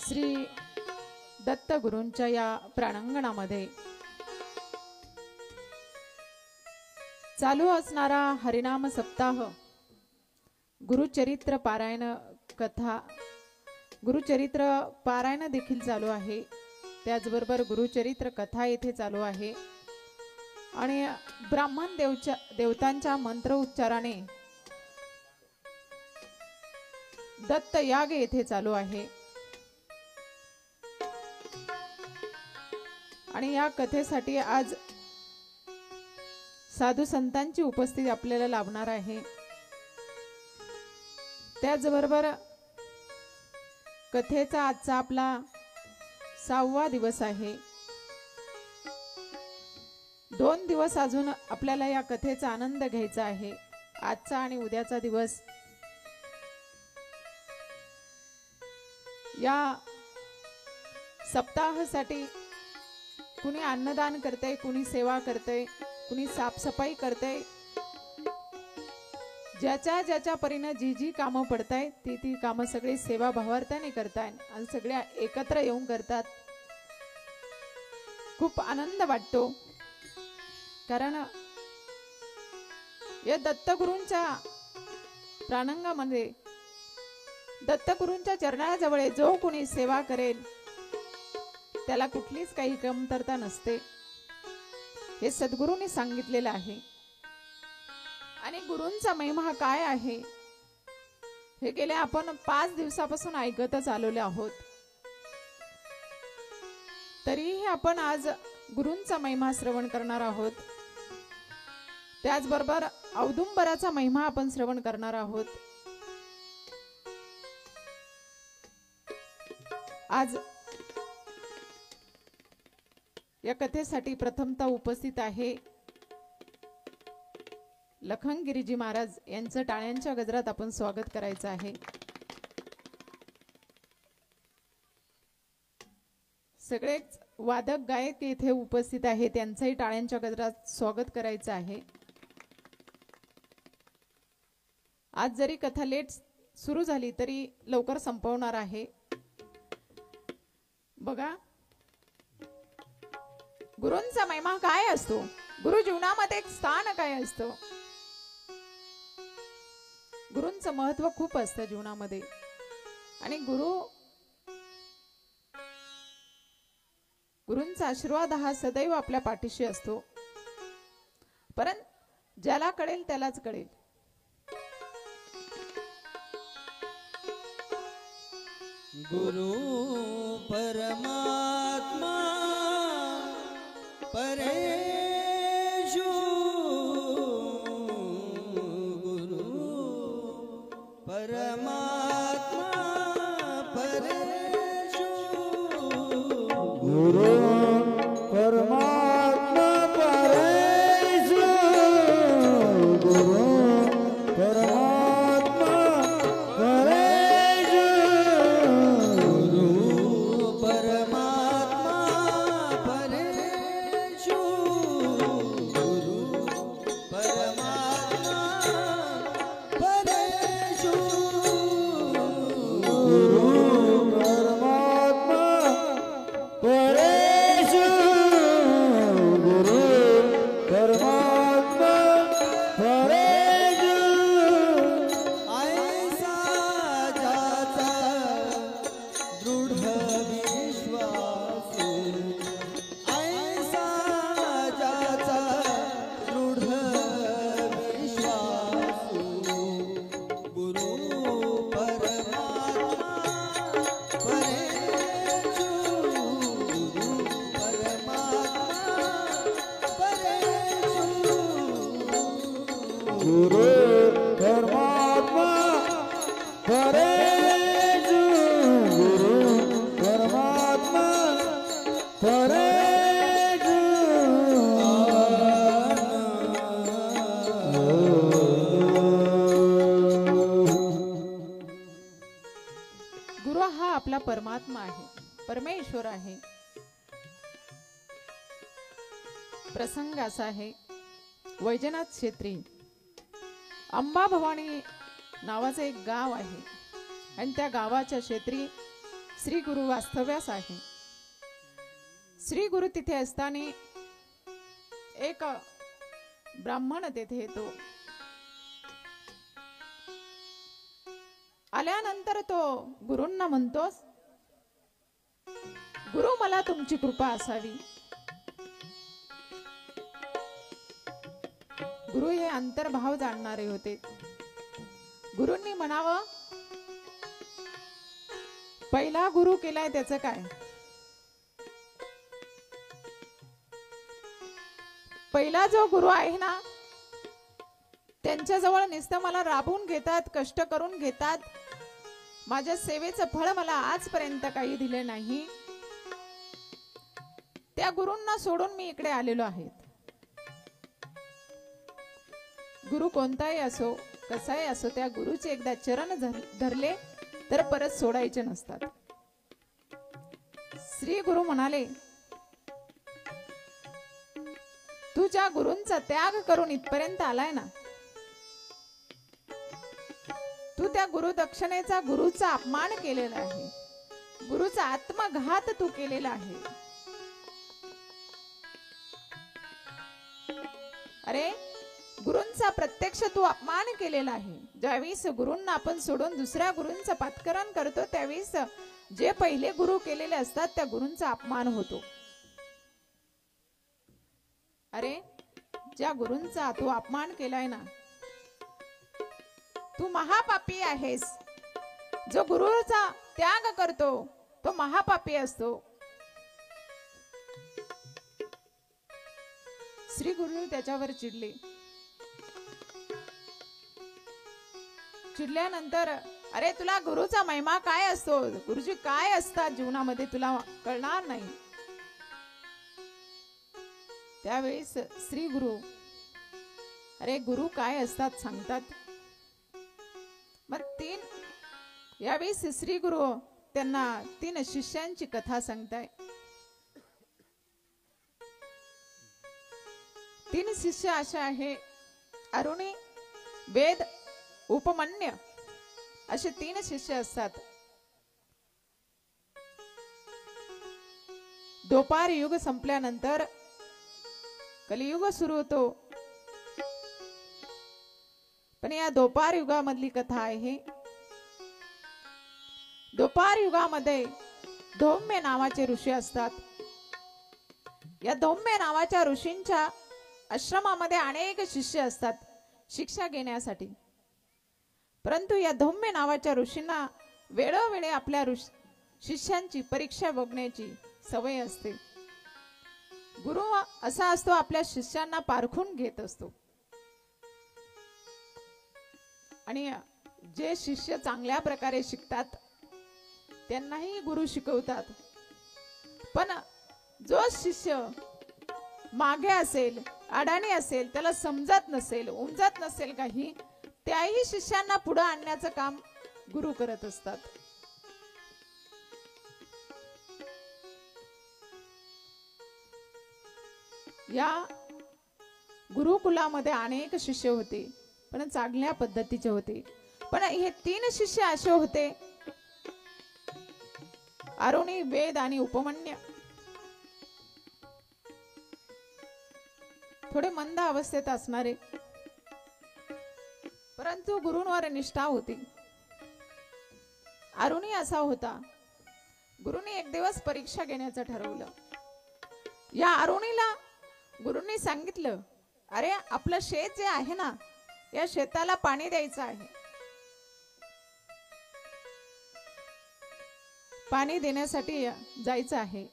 श्री दत्त गुरूंच्या या प्रांगणामध्ये चालू असणारा हरिनाम सप्ताह, गुरुचरित्र पारायण कथा, गुरुचरित्र पारायण देखील चालू आहे। त्याचबरोबर गुरुचरित्र कथा येथे चालू आहे आणि ब्राह्मण देवतांच्या मंत्र उच्चाराने दत्त याग येथे चालू आहे। आणि या कथेसाठी आज साधू संतांची उपस्थिती आपल्याला लाभणार आहे। त्याचबरोबर कथेचा आजचा आपला 6वा दिवस आहे। 2 दिवस अजून आपल्याला या कथेचा आनंद घ्यायचा आहे। आजचा आणि उद्याचा दिवस या सप्ताहासाठी कुणी अन्नदान करते, कुणी सेवा करते, कुणी साफसफाई करते। ज्याच्या ज्याच्या परीने जी जी कामं पडतायत ती कामं सगळी सेवा भावार्थाने करतायत आणि सगळ्या एकत्र येऊन करतात। खूप आनंद वाटतो, कारण या दत्तगुरूंच्या प्रांगणामध्ये दत्तगुरूंच्या चरणाजवळ जो कोणी सेवा करेल त्याला कुठलीच काही कमतरता नसते, हे सद्गुरूंनी सांगितलेलं आहे। आणि गुरूंचा महिमा काय आहे हे गेले आपण 5 दिवसापासून ऐकतच आलेलो आहोत। तरीही आपण आज गुरूंचा महिमा श्रवण करणार आहोत। त्याचबरोबर औदुंबराचा महिमा आपण श्रवण करणार आहोत। आज या कथेसाठी प्रथमतः उपस्थित आहे लखनगिरीजी महाराज यांचं टाळ्यांच्या गजरात आपण स्वागत करायचं आहे। सगळेच वादक गायक येथे उपस्थित आहे, त्यांचंही टाळ्यांच्या गजरात स्वागत करायचं आहे। आज जरी कथा लेट सुरू झाली तरी लवकर संपवणार आहे। बघा गुरूंचा महिमा काय असतो, गुरु जीवनामध्ये एक स्थान काय असतं। गुरूंचं महत्व खूप असतं जीवनामध्ये आणि गुरूंचा आशीर्वाद हा सदैव आपल्या पाठीशी असतो। परंतु ज्याला कळेल त्यालाच कळेल। गुरु परमात्मा परेशु, गुरु परमात्मा परेशु, गुरु परमात्मा परेशु, गुरु परमात्मा परेशु, गुरु परमात्मा परेशु, गुरु परमात्मा परेशु, गुरु परमात्मा परेशु, गुरु परमात्मा परेशु। ऐसा जाचा दृढ विश्वासु, ऐसा जाचा दृढ विश्वासु, गुरु परमात्मा परेशु, गुरु परमात्मा परेशु, गुरु परमात्मा परेशु, गुरु परमात्मा परेशु। गुरु हा आपला परमात्मा आहे, परमेश्वर आहे। प्रसंग असा आहे, वैजनाथ क्षेत्री अंबाभवानी नावाचं एक गाव आहे आणि त्या गावाच्या क्षेत्री श्री गुरु वास्तव्यास आहे. श्री गुरु तिथे असताना एक ब्राह्मण तेथे येतो. आल्यानंतर तो गुरूंना म्हणतो, गुरु मला तुमची कृपा असावी. गुरु हे अंतर्भाव जाणणारे होते. गुरूंनी म्हणावं, पहिला गुरु केलाय त्याचं काय? पहिला जो गुरु आहे ना, त्यांच्याजवळ नुसतं मला राबवून घेतात, कष्ट करून घेतात, माझ्या सेवेचं फळ मला आजपर्यंत काही दिले नाही. त्या गुरूंना सोडून मी इकडे आलेलो आहे. गुरु कोणताही असो, कसाही असो, त्या गुरुचे एकदा चरण धरले तर परत सोडायचे नसतात. श्री गुरु म्हणाले, तू ज्या गुरूंचा त्याग करून इथपर्यंत आलाय ना, तू त्या गुरु दक्षिणेचा, गुरुचा अपमान केलेला आहे, गुरुचा आत्मघात तू केलेला आहे. अरे, गुरूंचा प्रत्यक्ष तू अपमान केलेला आहे. ज्यावेळेस गुरूंना आपण सोडून दुसऱ्या गुरूंचं पात्करण करतो, त्यावेळेस जे पहिले गुरु केलेले असतात त्या गुरूंचा अपमान होतो. अरे, ज्या गुरूंचा तू अपमान केलाय ना, तू महापापी आहेस. जो गुरुचा त्याग करतो तो महापापी असतो. श्री गुरु त्याच्यावर चिडले. चिडल्यानंतर, अरे तुला गुरुचा महिमा काय असतो, गुरुजी काय असतात जीवनामध्ये तुला कळणार नाही. त्यावेळेस श्री गुरु, अरे गुरु काय असतात सांगतात. मग यावेळेस श्री गुरु त्यांना 3 शिष्यांची कथा सांगताय. 3 शिष्य असे आहे, अरुणी, वेद, उपमन्य असे 3 शिष्य असतात. द्वापार युग संपल्यानंतर कलियुग सुरू होतो. पण या द्वापार युगामधली कथा आहे. द्वापार युगामध्ये धौम्य नावाचे ऋषी असतात. या धौम्य नावाच्या ऋषींच्या आश्रमामध्ये अनेक शिष्य असतात शिक्षा घेण्यासाठी. परंतु या धौम्य नावाच्या ऋषींना वेळोवेळी आपल्या शिष्यांची परीक्षा बघण्याची सवय असते. गुरु असा असतो, आपल्या शिष्यांना पारखून घेत असतो. आणि जे शिष्य चांगल्या प्रकारे शिकतात त्यांनाही गुरु शिकवतात. पण जो शिष्य मागे असेल, अडाणी असेल, त्याला समजत नसेल, उमजत नसेल काही, त्याही शिष्यांना पुढे आणण्याचं काम गुरु करत असतात. या गुरुकुलामध्ये अनेक शिष्य होते, पण चांगल्या पद्धतीचे होते. पण हे 3 शिष्य असे होते, अरुणी, वेद आणि उपमन्य, थोडे मंद अवस्थेत असणारे, परंतु गुरूंवर निष्ठा होती. अरुणी असा होता, गुरुनी एक दिवस परीक्षा घेण्याचं ठरवलं. या अरुणीला गुरुंनी सांगितलं, अरे आपलं शेत जे आहे ना, या शेताला पाणी द्यायचं आहे. पाणी देण्यासाठी जायचं आहे.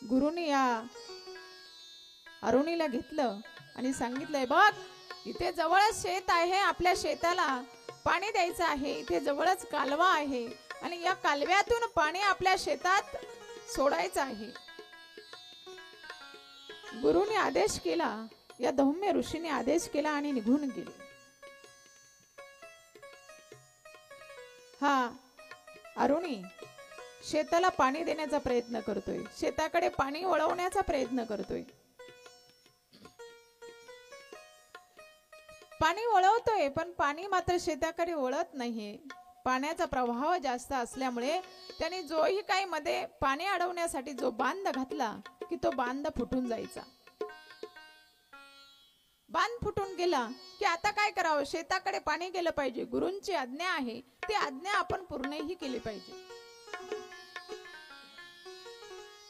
गुरुनी या अरुणीला घेतलं आणि सांगितलंय, बघ इथे जवळच शेत आहे, आपल्या शेताला पाणी द्यायचं आहे. इथे जवळच कालवा आहे आणि या कालव्यातून पाणी आपल्या शेतात सोडायचं आहे. गुरुने आदेश केला, या धौम्य ऋषीने आदेश केला आणि निघून गेले. हा अरुणी शेताला पाणी देण्याचा प्रयत्न करतोय, शेताकडे पाणी वळवण्याचा प्रयत्न करतोय. पाणी वळवतोय पण पाणी मात्र शेताकडे वळत नाहीये. पाण्याचा प्रवाह जास्त असल्यामुळे त्यांनी जोही काही मध्ये पाणी अडवण्यासाठी जो बांध घातला की तो बांध फुटून जायचा. बांध फुटून गेला की आता काय करावं, शेताकडे पाणी गेलं पाहिजे. गुरूंची आज्ञा आहे, ती आज्ञा आपण पूर्णही केली पाहिजे.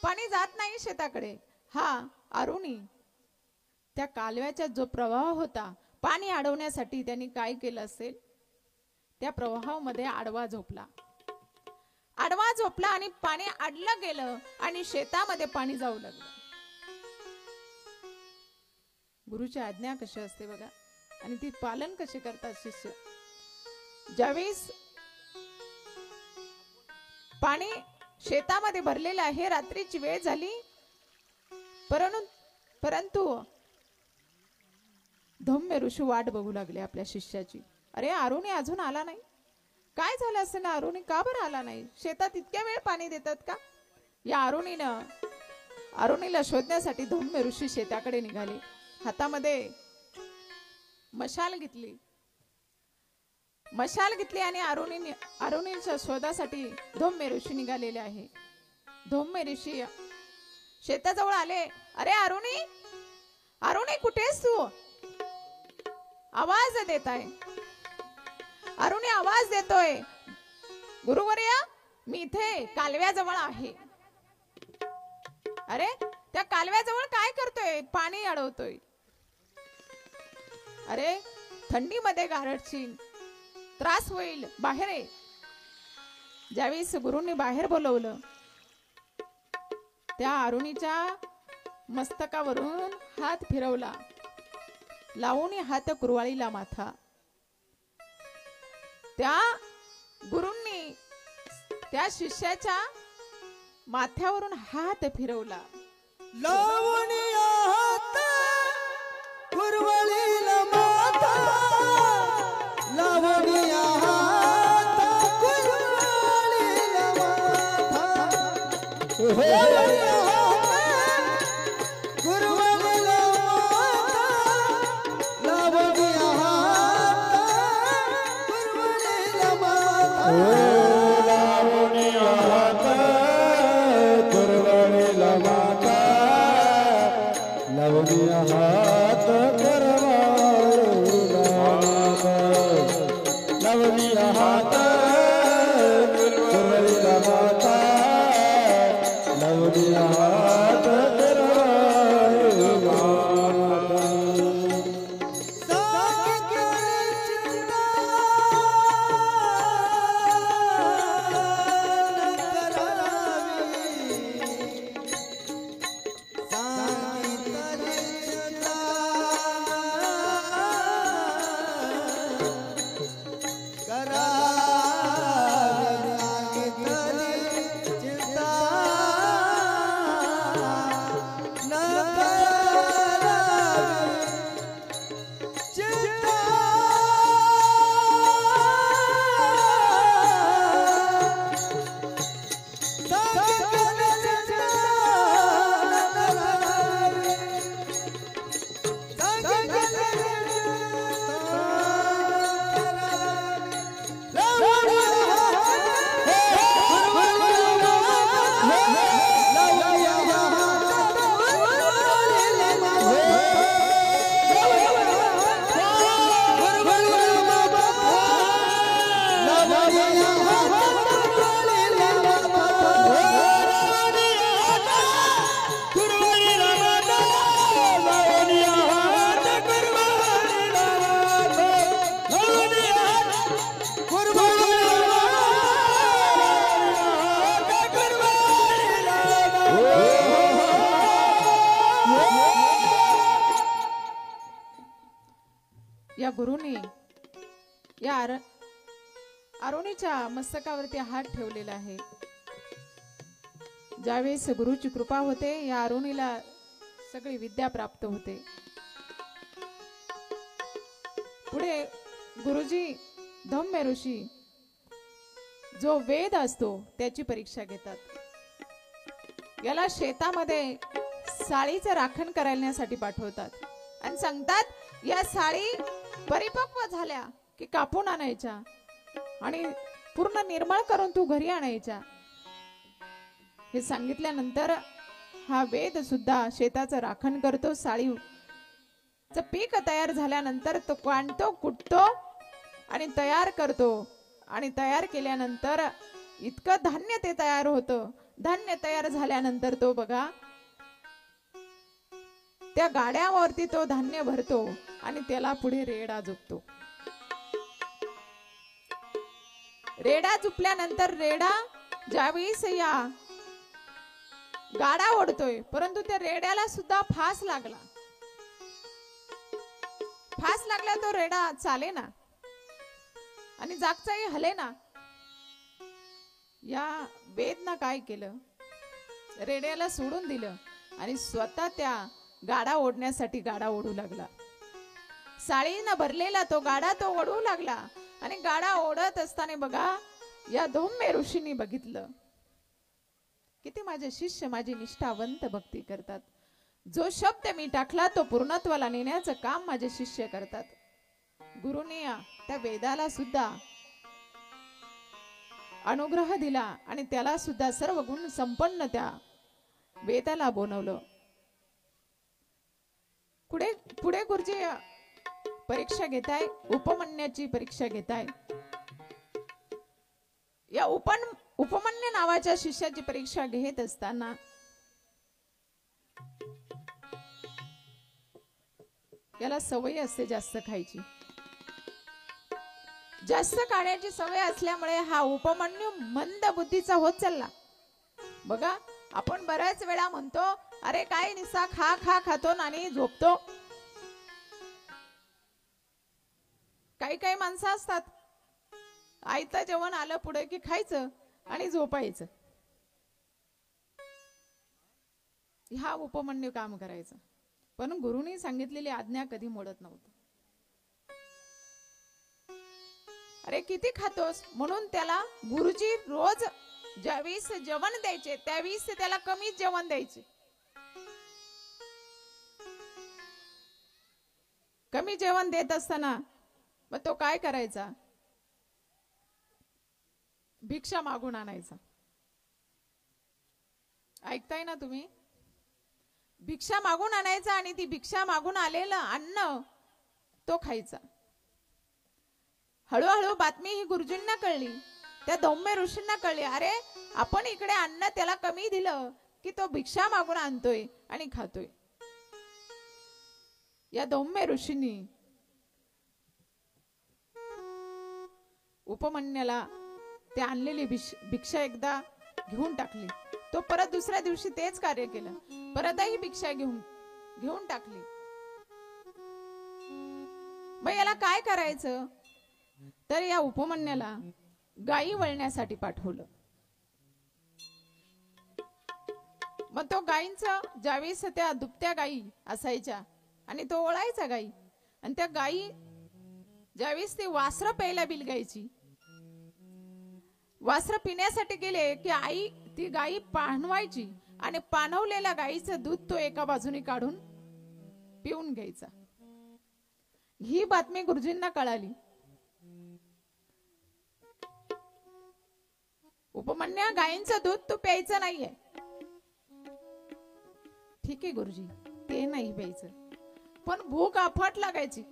पाणी जात नाही शेताकडे. हा अरुणी त्या कालव्याचा जो प्रवाह होता पाणी अडवण्यासाठी त्यांनी काय केलं असेल, त्या प्रवाहामध्ये आडवा झोपला. आडवा झोपला आणि पाणी अडलं गेलं आणि शेतामध्ये पाणी जाऊ लागलं. गुरुची आज्ञा कशी असते बघा, आणि ती पालन कसे करतात शिष्य. ज्यावेळेस पाणी शेतामध्ये भरलेलं आहे, रात्रीची वेळ झाली, परंतु धम्य ऋषी वाट बघू लागले आपल्या शिष्याची. अरे अरुणी अजून आला नाही, काय झालं असं ना, अरुणी का बरं आला नाही, शेतात इतक्या वेळ पाणी देतात का. या अरुणीला शोधण्यासाठी धम्य ऋषी शेताकडे निघाले. हातामध्ये मशाल घेतली आणि अरुणीच्या शोधासाठी धम्य ऋषी निघालेले आहे. धम्य ऋषी शेताजवळ आले. अरे अरुणी कुठेस तू, आवाज देत आहे. अरुणी आवाज देतोय, गुरुवर्या मी इथे कालव्याजवळ आहे. अरे त्या कालव्याजवळ काय करतोय, पाणी अडवतोय. अरे थंडीमध्ये गारठशील, त्रास होईल, बाहेर ये. ज्यावेळेस गुरुंनी बाहेर बोलवलं, त्या अरुणीच्या मस्तकावरून हात फिरवला, लावून हात कुरवाळीला माथा. त्या गुरुंनी त्या शिष्याच्या माथ्यावरून हात फिरवला. लावणीया हात कुरवळीला माथा, लावणीया हात कुरवळीला माथा, लावणीया हात कुरवळीला माथा, लावणीया हात कुरवळीला माथा. लवणीया हात कुरवाळीला माथा, लवणीया हात कुरवाळीला माथा, लवणीया हात कुरवाळीला माथा. या गुरुने या अरुणीच्या मस्तकावरती हात ठेवलेला आहे. ज्यावेळेस गुरुची कृपा होते, या अरुणीला सगळी विद्या प्राप्त होते. पुढे गुरुजी धम्य ऋषी जो वेद असतो त्याची परीक्षा घेतात. याला शेतामध्ये साळीचं राखण करण्यासाठी पाठवतात आणि सांगतात या साळी परिपक्व झाल्या की कापून आणायच्या आणि पूर्ण निर्मळ करून तू घरी आणायच्या. हे सांगितल्यानंतर हा वेद सुद्धा शेताचं राखण करतो. साळीचं पीक तयार झाल्यानंतर तो काढतो, कुटतो आणि तयार करतो. आणि तयार केल्यानंतर इतकं धान्य ते तयार होतं. धान्य तयार झाल्यानंतर तो बघा त्या गाड्यावरती तो धान्य भरतो आणि त्याला पुढे रेडा झुकतो. रेडा झुपल्यानंतर रेडा ज्यावेळेस या गाडा ओढतोय, परंतु त्या रेड्याला सुद्धा फास लागला. फास लागला, तो रेडा चाले ना आणि जागचाही हले ना. या वेदना काय केलं, रेड्याला सोडून दिलं आणि स्वतः त्या गाडा ओढण्यासाठी गाडा ओढू लागला. साळीनं भरलेला तो गाडा तो ओढू लागला. आणि गाडा ओढत असताना बघा या धौम्य ऋषींनी बघितलं, किती माझे शिष्य माझी निष्ठावंत भक्ती करतात. जो शब्द मी टाकला तो पूर्णत्वाला नेण्याचं काम माझे शिष्य करतात. गुरुने त्या वेदाला सुद्धा अनुग्रह दिला आणि त्याला सुद्धा सर्व गुण संपन्न त्या वेदाला बनवलं. पुढे पुढे गुरुजी परीक्षा घेताय, उपमन्याची परीक्षा घेताय. या उपमन्य नावाच्या शिष्याची परीक्षा घेत असताना याला सवय असते जास्त खायची. जास्त खाण्याची सवय असल्यामुळे हा उपमन्यू मंद बुद्धीचा होत चालला. बघा आपण बऱ्याच वेळा म्हणतो, अरे काय निसा खा खा खातो आणि झोपतो. काही काही माणसं असतात, आयतं जेवण आलं पुढे की खायचं आणि झोपायचं. हा उपमन्यू काम करायचं. पण गुरुनी सांगितलेली आज्ञा कधी मोडत नव्हतं. अरे किती खातोस म्हणून त्याला गुरुजी रोज ज्यावेळेस जेवण द्यायचे त्यावेळेस त्याला कमी जेवण द्यायचे. कमी जेवण देत असताना मग तो काय करायचा, भिक्षा मागून आणायचा. ऐकताय ना तुम्ही, भिक्षा मागून आणायचा आणि ती भिक्षा मागून आलेलं अन्न तो खायचा. हळूहळू बातमी ही गुरुजींना कळली, त्या धौम्य ऋषींना कळली. अरे आपण इकडे अन्न त्याला कमी दिलं की तो भिक्षा मागून आणतोय आणि खातोय. या धौम्य ऋषींनी उपमन्याला ते आणलेली भिक्षा एकदा घेऊन टाकली. तो परत दुसऱ्या दिवशी तेच कार्य केलं, परतही भिक्षा घेऊन टाकली. मग याला काय करायचं, तर या उपमन्याला गायी वळण्यासाठी पाठवलं. मग तो गायींचा ज्यावेळेस त्या दुभत्या गायी असायच्या आणि तो ओळायचा गायी, आणि त्या गायी ज्यावेळेस ती वासरं प्यायला बिलगायची, वासरं पिण्यासाठी गेले की आई ती गायी पाणवायची आणि पाणवलेल्या गायीचं दूध तो एका बाजूने काढून पिऊन घ्यायचा. ही बातमी गुरुजींना कळाली. उपमन्या, गायींचं दूध तू प्यायचं नाहीये. ठीक आहे गुरुजी, ते नाही प्यायचं, पण भूक अफाट लागायची.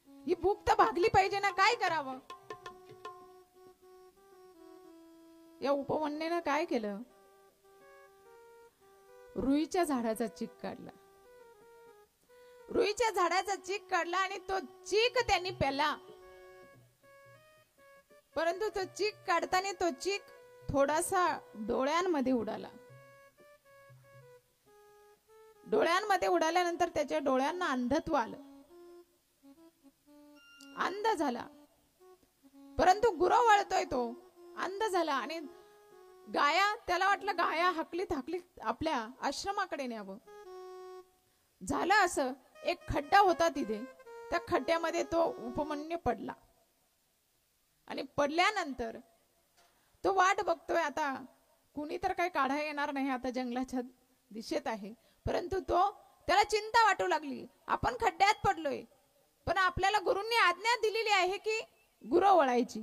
ही भूक तर भागली पाहिजे ना, काय करावं. या उपमन्यानं काय केलं, रुईच्या झाडाचा चीक काढला. रुईच्या झाडाचा चीक काढला आणि तो चीक त्यांनी प्याला. परंतु तो चीक काढताना तो चीक थोडासा डोळ्यांमध्ये उडाला. डोळ्यांमध्ये उडाल्यानंतर त्याच्या डोळ्यांना अंधत्व आलं, अंध झाला. परंतु गुरु वळतोय तो अंध झाला. आणि गाया, त्याला वाटलं गाया हाकलीत हाकलीत आपल्या आश्रमाकडे न्यावं. झालं असं, एक खड्डा होता तिथे, त्या खड्ड्यामध्ये तो उपमन्यू पडला. आणि पडल्यानंतर तो वाट बघतोय, आता कुणी तर काही काढा येणार नाही, आता जंगलाच्या दिशेत आहे. परंतु त्याला चिंता वाटू लागली, आपण खड्ड्यात पडलोय, पण आपल्याला गुरूंनी आज्ञा दिलेली आहे की गुरु वळायची.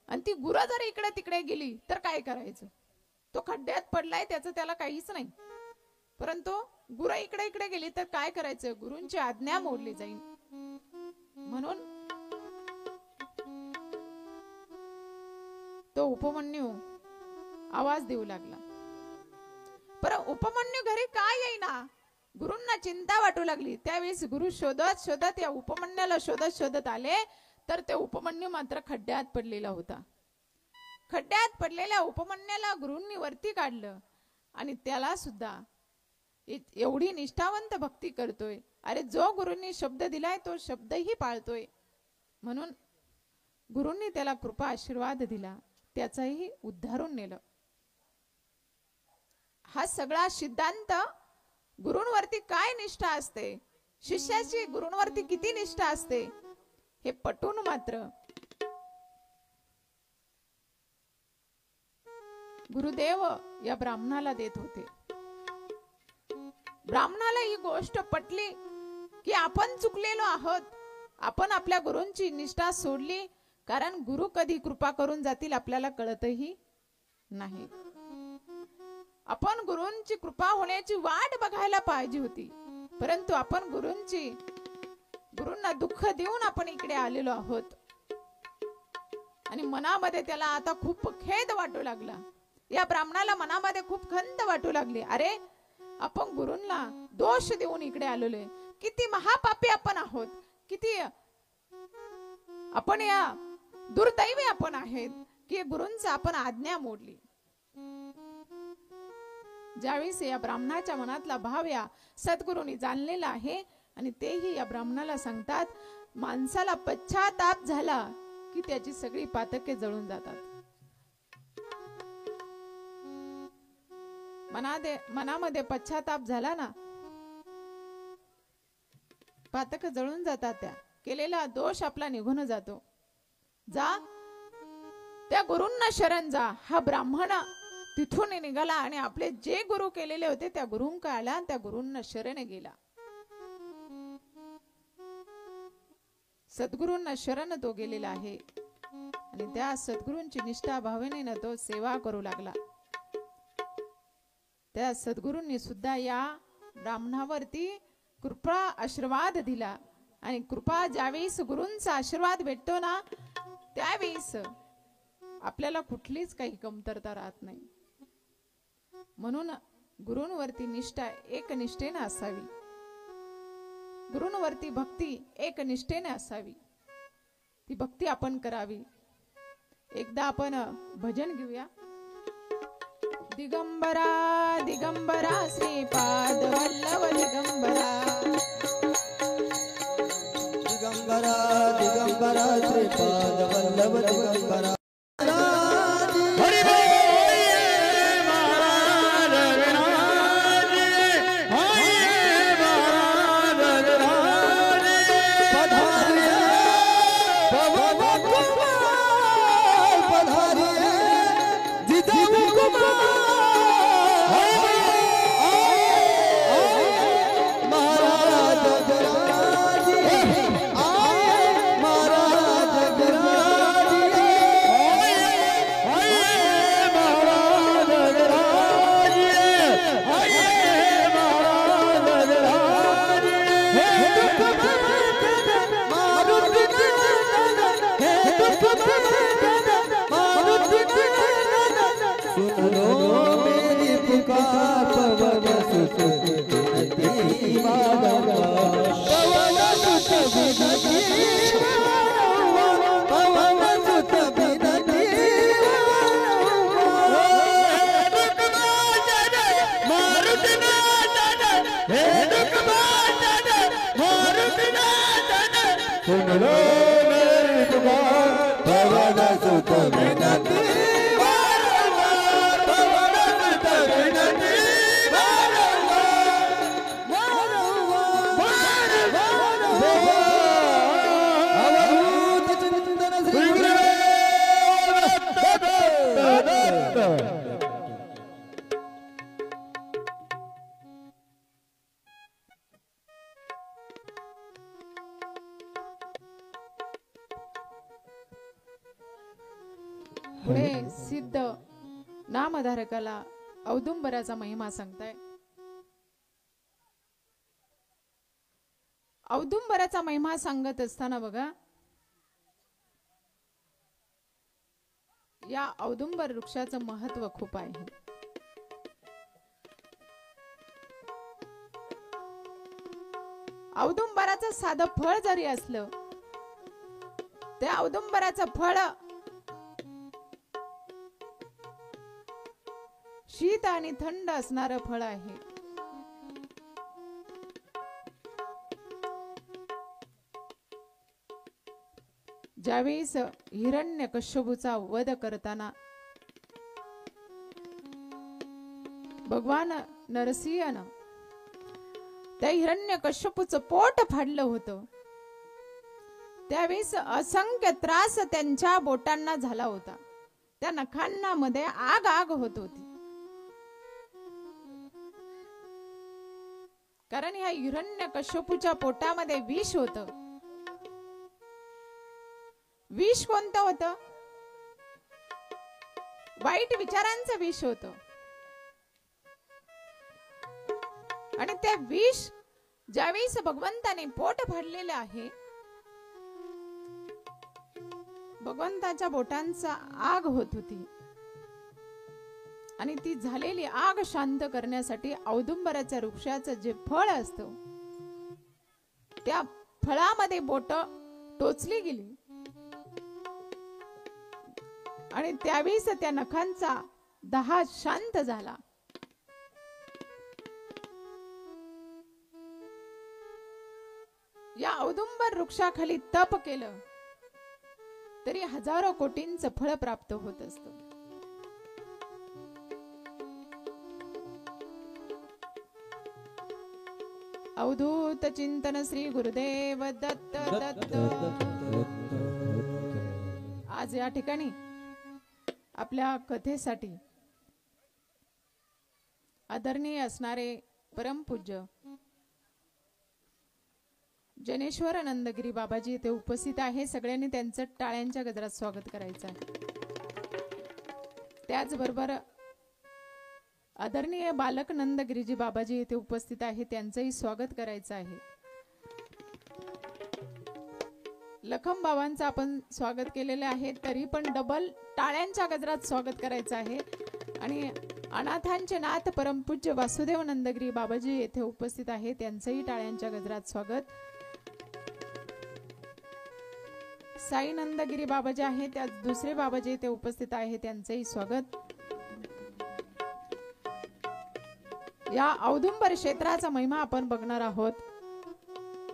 आणि ती गुरं जर इकडे तिकडे गेली तर काय करायचं? तो खड्ड्यात पडलाय, त्याचं त्याला काहीच नाही. परंतु गुरं इकडे इकडे गेली तर काय करायचं? गुरूंची आज्ञा मोडली जाईल. म्हणून तो उपमन्यू आवाज देऊ लागला. पर उपमन्यू घरी काय येईना? गुरूंना चिंता वाटू लागली. त्यावेळेस गुरु शोधत शोधत या उपमन्याला शोधत शोधत आले, तर ते उपमन्यू मात्र खड्ड्यात पडलेला होता. खड्ड्यात पडलेल्या उपमन्याला गुरूंनी वरती काढलं आणि त्याला सुद्धा एवढी निष्ठावंत भक्ती करतोय. अरे जो गुरूंनी शब्द दिलाय तो शब्दही पाळतोय. म्हणून गुरूंनी त्याला कृपा आशीर्वाद दिला, त्याचाही उद्धारून नेलं. हा सगळा सिद्धांत गुरूंवरती काय निष्ठा असते, शिष्याची गुरूंवरती किती निष्ठा असते, हे पटून मात्र गुरुदेव या ब्राह्मणाला देत होते. ब्राह्मणाला ही गोष्ट पटली की आपण चुकलेलो आहोत. आपण आपल्या गुरूंची निष्ठा सोडली, कारण गुरु कधी कृपा करून जातील आपल्याला कळतही नाही. आपण गुरूंची कृपा होण्याची वाट बघायला पाहिजे होती, परंतु आपण गुरूंना दुःख देऊन आपण इकडे आलेलो आहोत. आणि मनामध्ये त्याला आता खूप खेद वाटू लागला. या ब्राह्मणाला मनामध्ये खूप खंत वाटू लागली. अरे आपण गुरूंना दोष देऊन इकडे आलेलो आहे. किती महापापी आपण आहोत, किती आपण या दुर्दैवी आपण आहेत की गुरूंचा आपण आज्ञा मोडली. ज्यावेळेस या ब्राह्मणाच्या मनातला भाव या सद्गुरूंनी जाणलेला आहे आणि तेही या ब्राह्मणाला सांगतात, माणसाला पश्चाताप झाला की त्याची सगळी पातके जळून जातात. मनामध्ये पश्चाताप झाला ना, पातक जळून जातात. केलेला दोष आपला निघून जातो. जा त्या गुरूंना शरण जा. हा ब्राह्मण तिथून निघाला आणि आपले जे गुरु केलेले होते त्या गुरूंका आला आणि त्या गुरूंना शरण गेला. सद्गुरूंना शरण तो गेलेला आहे आणि त्या सद्गुरूंची निष्ठा भावनेने तो सेवा करू लागला. त्या सद्गुरूंनी सुद्धा या ब्राह्मणावरती कृपा आशीर्वाद दिला. आणि कृपा ज्यावेळेस गुरूंचा आशीर्वाद भेटतो ना, त्यावेळेस आपल्याला कुठलीच काही कमतरता राहत नाही. म्हणून गुरूंवरती निष्ठा एक निष्ठेने असावी, गुरूंवरती भक्ती एक निष्ठेने असावी. ती भक्ती आपण करावी. एकदा आपण भजन घेऊया. दिगंबरा दिगंबरा श्रीपाद वल्लभ दिगंबरा, दिगंबरा दिगंबरा श्रीपाद वल्लभ दिगंबरा. पुढे सिद्ध नामधारकाला औदुंबराचा महिमा सांगताय. औदुंबराचा महिमा सांगत असताना बघा, या औदुंबर वृक्षाचं महत्व खूप आहे. औदुंबराचं साधं फळ जरी असलं, त्या औदुंबराचं फळ शीत आणि थंड असणारं फळ आहे. ज्यावेळेस हिरण्यकश्यपूचा वध करताना भगवान नरसिंहन त्या हिरण्यकश्यपूचं पोट फाडलं होतं, त्यावेळेस असंख्य त्रास त्यांच्या बोटांना झाला होता. त्या नखांना मध्ये आग आग होत होती. कारण ह्या हिरण्यकश्यपूच्या पोटामध्ये विष होतं. विष कोणतं होतं? वाईट विचारांचं विष होतं. आणि ते विष ज्यावेळेस भगवंताने पोट फाडलेलं आहे, भगवंताच्या बोटांचा आग होत होती. आणि ती झालेली आग शांत करण्यासाठी औदुंबराच्या वृक्षाचं जे फळ असतं, त्या फळामध्ये बोट टोचली गेली आणि त्यावेळेस त्या नखांचा दाह शांत झाला. या औदुंबर वृक्षाखाली तप केलं तरी हजारो कोटींचं फळ प्राप्त होत असतं. अवधूत चिंतन श्री गुरुदेव दत्त दत्त. आज या ठिकाणी आपल्या कथेसाठी आदरणीय असणारे परमपूज्य जनेश्वर नंदगिरी बाबाजी इथे उपस्थित आहे. सगळ्यांनी त्यांचं टाळ्यांच्या गजरात स्वागत करायचं आहे. त्याचबरोबर आदरणीय बालक नंदगिरीजी बाबाजी इथे उपस्थित आहे, त्यांचंही स्वागत करायचं आहे. लखम बाबांचं आपण स्वागत केलेलं आहे, तरी पण डबल टाळ्यांच्या गजरात स्वागत करायचं आहे. आणि अनाथांचे नाथ परमपूज्य वासुदेव नंदगिरी बाबाजी येथे उपस्थित आहे, त्यांचंही टाळ्यांच्या गजरात स्वागत. साई नंदगिरी बाबाजी आहे, त्या दुसरे बाबाजी येथे उपस्थित आहे, त्यांचंही स्वागत. या औदुंबर क्षेत्राचा महिमा आपण बघणार आहोत.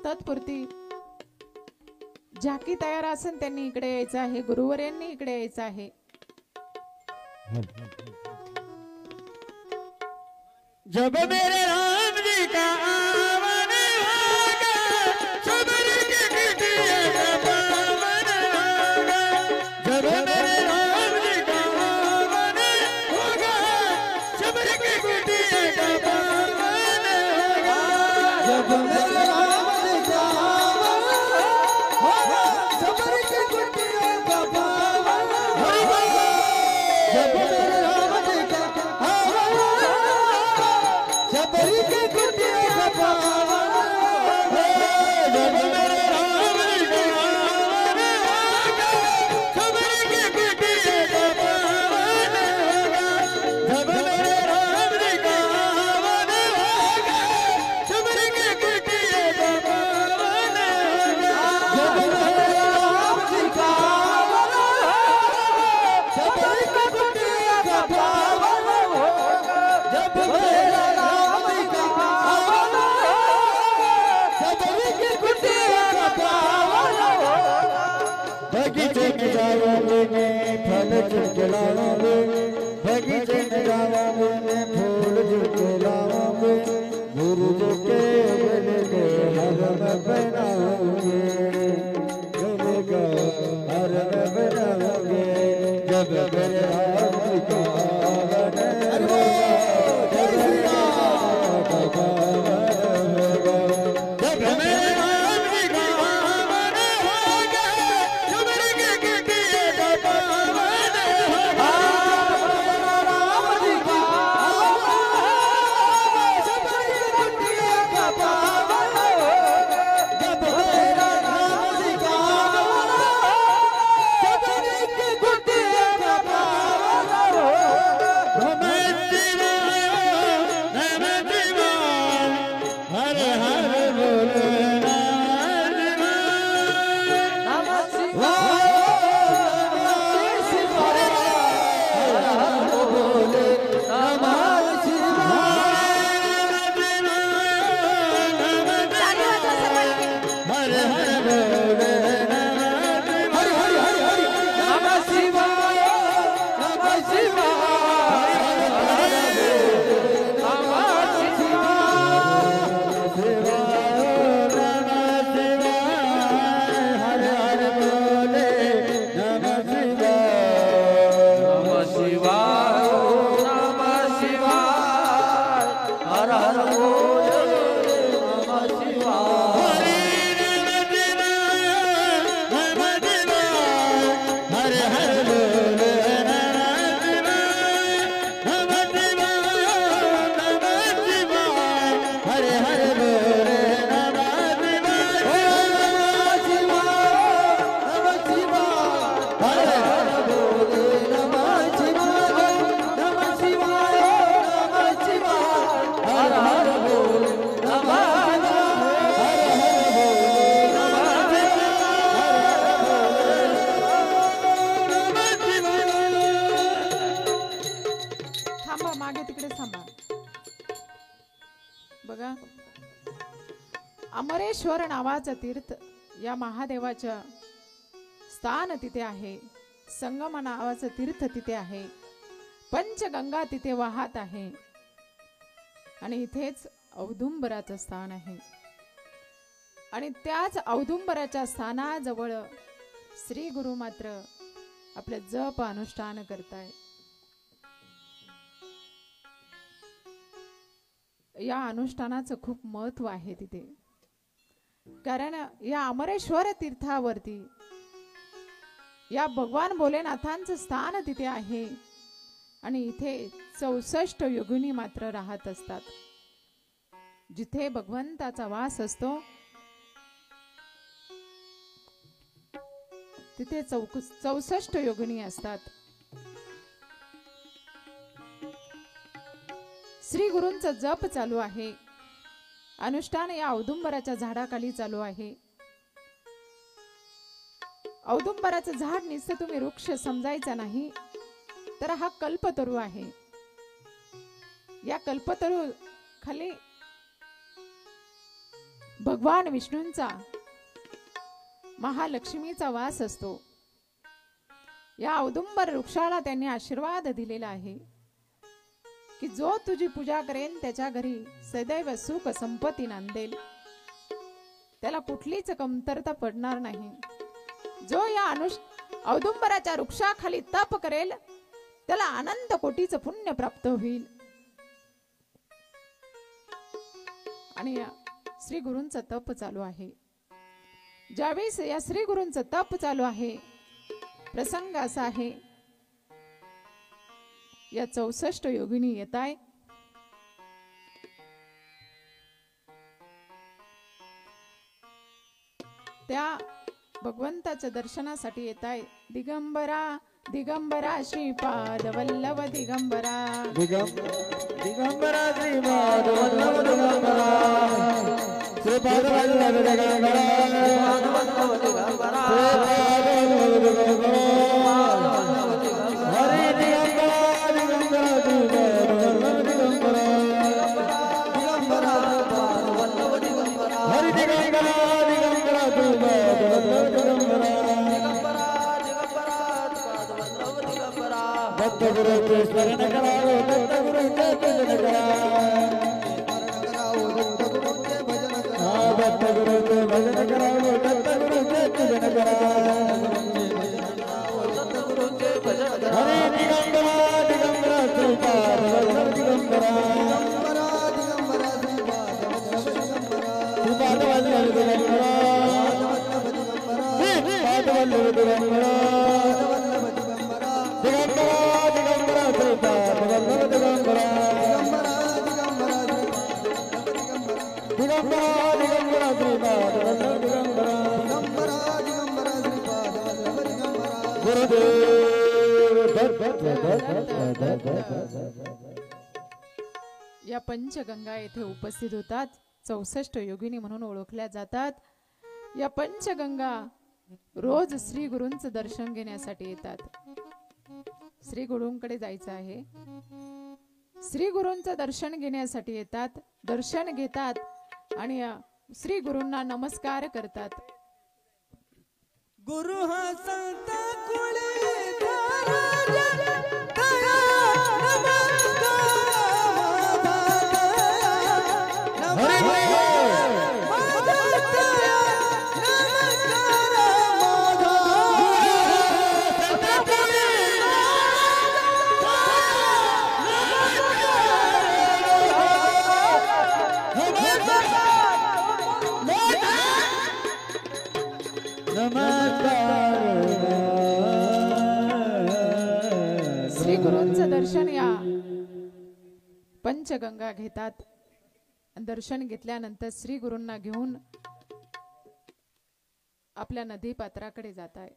तत्पुरती झाकी तयार असेल त्यांनी इकडे यायचं आहे, गुरुवर्यांनी इकडे यायचं आहे. जब मेरे राम जी का आवन होगा, सबर के कुटिया का पावन होगा। जब मेरे राम जी का आवन होगा, सबर के कुटिया का पावन होगा। जब मेरे राम जी का आवन होगा, सबर के कुटिया का पावन होगा। जब मेरे राम जी का आवन होगा, सबर के कुटिया का पावन होगा। जब मेरे राम जी का आवन होगा, सबर के कुटिया का पावन होगा। जब मेरे राम जी का आवन होगा, सबर के कुटिया का पावन होगा। जब मेरे राम जी का आवन होगा, सबर के कुटिया का पावन होगा। जब मेरे राम जी का आवन होगा, सबर के कुटिया का पावन होगा। बगीचे में जाओगे फल झुके लाओगे, बगीचे में जाओगे फूल झुके लाओगे, गुरु जी के गले के हरम बनाओगे, गले का हरम बनाओगे। जब मेरे राम जी का आवन होगा, जब मेरे राम का पावन होगा। जब मेरे राम जी का आवन होगा, सबर के कुटिया का पावन होगा। थांबा, मागे तिकडे थांबा. बघा, अमरेश्वर नावाचं तीर्थ या महादेवाच्या स्थान तिथे आहे. संगम नावाचं तीर्थ तिथे आहे. पंचगंगा तिथे वाहत आहे. आणि इथेच औदुंबराचं स्थान आहे. आणि त्याच औदुंबराच्या स्थानाजवळ श्री गुरु मात्र आपले जप अनुष्ठान करताय. या अनुष्ठानाचं खूप महत्व आहे तिथे. कारण या अमरेश्वर तीर्थावरती या भगवान भोलेनाथांचं स्थान तिथे आहे. आणि इथे 64 योगिनी मात्र राहत असतात. जिथे भगवंताचा वास असतो तिथे 64 योगिनी असतात. श्री गुरूंचा जप चालू आहे. अनुष्ठान या औदुंबराच्या झाडाखाली चालू आहे. औदुंबराचं झाड नुसतं तुम्ही वृक्ष समजायचा नाही, तर हा कल्पतरू आहे. या कल्पतरू खाली भगवान विष्णूंचा, महालक्ष्मीचा वास असतो. या औदुंबर वृक्षाला त्यांनी आशीर्वाद दिलेला आहे की जो तुझी पूजा करेन त्याच्या घरी सदैव सुख संपत्ती नांदेल. त्याला कुठलीच कमतरता पडणार नाही. जो या औदुंबराच्या वृक्षाखाली तप करेल त्याला अनंत कोटीचं पुण्य प्राप्त होईल. आणि श्री गुरूंचं तप चालू आहे. ज्यावेळेस या श्री गुरूंचं तप चालू आहे, प्रसंग असा आहे, या 64 योगिनी येत आहे. त्या भगवंताच्या दर्शनासाठी येत आहे. दिगंबरा दिगंबरा श्रीपाद वल्लभ दिगंबरा, दिगंबरा श्रीपाद वल्लभ दिगंबरा, श्रीपाद वल्लभ दिगंबरा, हरे दिगंबरा दिगंबरा हरे दिगंबरा दत्त गुरु के शरण कराओ, दत्त गुरु के भजन कराओ, दत्त गुरु के भजन कराओ, दत्त गुरु के भजन कराओ. हरे दिगंबरा दिगंबरा श्रीपाद वल्लभ दिगंबरा, श्रीपाद वल्लभ दिगंबरा, श्रीपाद वल्लभ दिगंबरा, दिगंबरा दिगंबरा श्रीपाद वल्लभ दिगंबरा, दिगंबरा दिगंबरा श्रीपाद वल्लभ दिगंबरा, गुरुदेव या पंचगंगा येथे उपस्थित होतात. 64 योगिनी म्हणून ओळखल्या जातात. या पंचगंगा रोज श्री गुरूंचं दर्शन घेण्यासाठी येतात. श्री गुरूंकडे जायचं आहे. श्री गुरूंचं दर्शन घेण्यासाठी येतात. दर्शन घेतात आणि श्री गुरूंना नमस्कार करतात. गुरु हा संत कुळे श्री गुरूंचं दर्शन या पंचगंगा घेतात. दर्शन घेतल्यानंतर श्री गुरूंना घेऊन आपल्या नदी पात्राकडे जात आहे.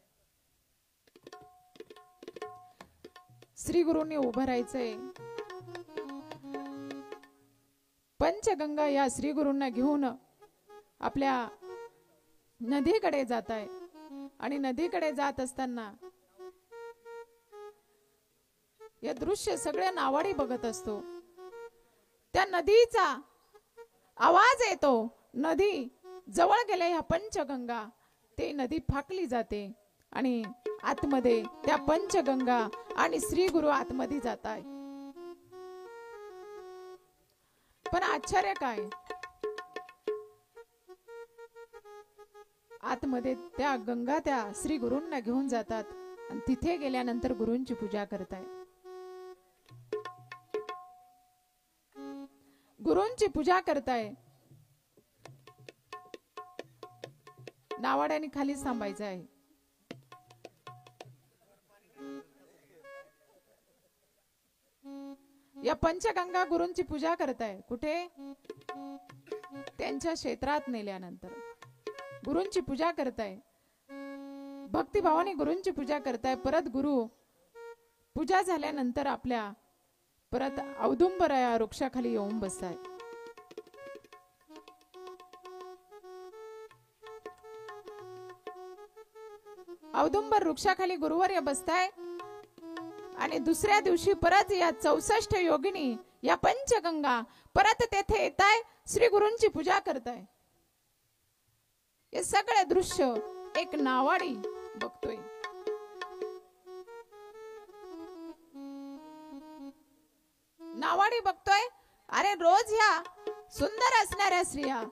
श्री गुरूंनी उभं राहायचंय. पंचगंगा या श्री गुरूंना घेऊन आपल्या नदीकडे जात आहे. आणि नदीकडे जात असताना हे दृश्य सगळे नावाडी बघत असतो. त्या नदीचा आवाज येतो. नदी जवळ गेले ह्या पंचगंगा, ते नदी फाकली जाते आणि आतमध्ये त्या पंचगंगा आणि श्री गुरु आतमध्ये जाताय. पण आश्चर्य काय, आतमध्ये त्या गंगा त्या श्री गुरूंना घेऊन जातात आणि तिथे गेल्यानंतर गुरूंची पूजा करताय. गुरूंची पूजा करताय. नावाड्याने खालीच थांबायचं आहे. या पंचगंगा गुरूंची पूजा करताय. कुठे? त्यांच्या क्षेत्रात नेल्यानंतर गुरूंची पूजा करताय. भक्तिभावाने गुरूंची पूजा करताय. परत गुरु पूजा झाल्यानंतर आपल्या परत औदुंबर या वृक्षाखाली येऊन बसताय. औदुंबर वृक्षाखाली गुरुवर्य बसताय आणि दुसऱ्या दिवशी परत या 64 योगिनी या पंचगंगा परत तेथे येताय, श्री गुरूंची पूजा करताय. हे सगळे दृश्य एक नावाडी बघतोय. नावाडी बघतोय. अरे रोज ह्या सुंदर असणाऱ्या स्त्रिया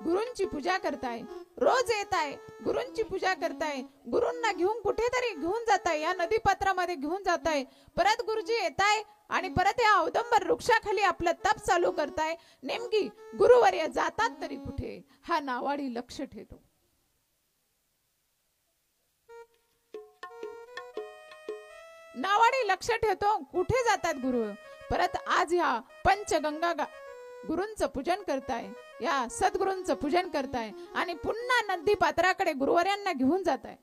गुरूंची पूजा करताय, रोज येताय, गुरूंची पूजा करताय, गुरूंना घेऊन कुठेतरी घेऊन जाताय, या नदी पात्रामध्ये घेऊन जाताय. परत गुरुजी येताय आणि परत या औदुंबर वृक्षाखाली आपलं तप चालू करताय. नेमकी गुरुवर्य जातात तरी कुठे, हा नावाडी लक्ष ठेवतो. नावाडी लक्ष ठेवतो कुठे जातात गुरु. परत आज ह्या पंचगंगा गुरूंचं पूजन करताय, या सद्गुरूंचं पूजन करताय आणि पुन्हा नदी पात्राकडे गुरुवर्यांना घेऊन जाताय.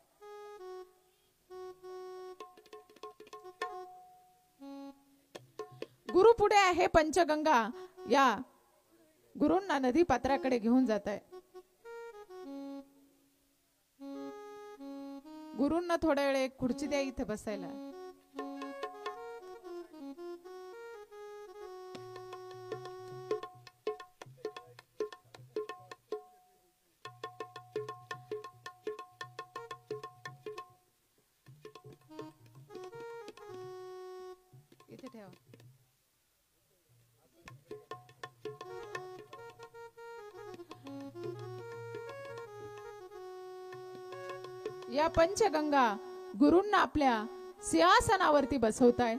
गुरु पुढे आहे पंचगंगा, या गुरूंना नदी पात्राकडे घेऊन जाताय. गुरूंना थोड्या वेळ एक खुर्ची द्या इथे बसायला. इथे ठेवा. या पंचगंगा गुरूंना आपल्या सिंहासनावरती बसवताय.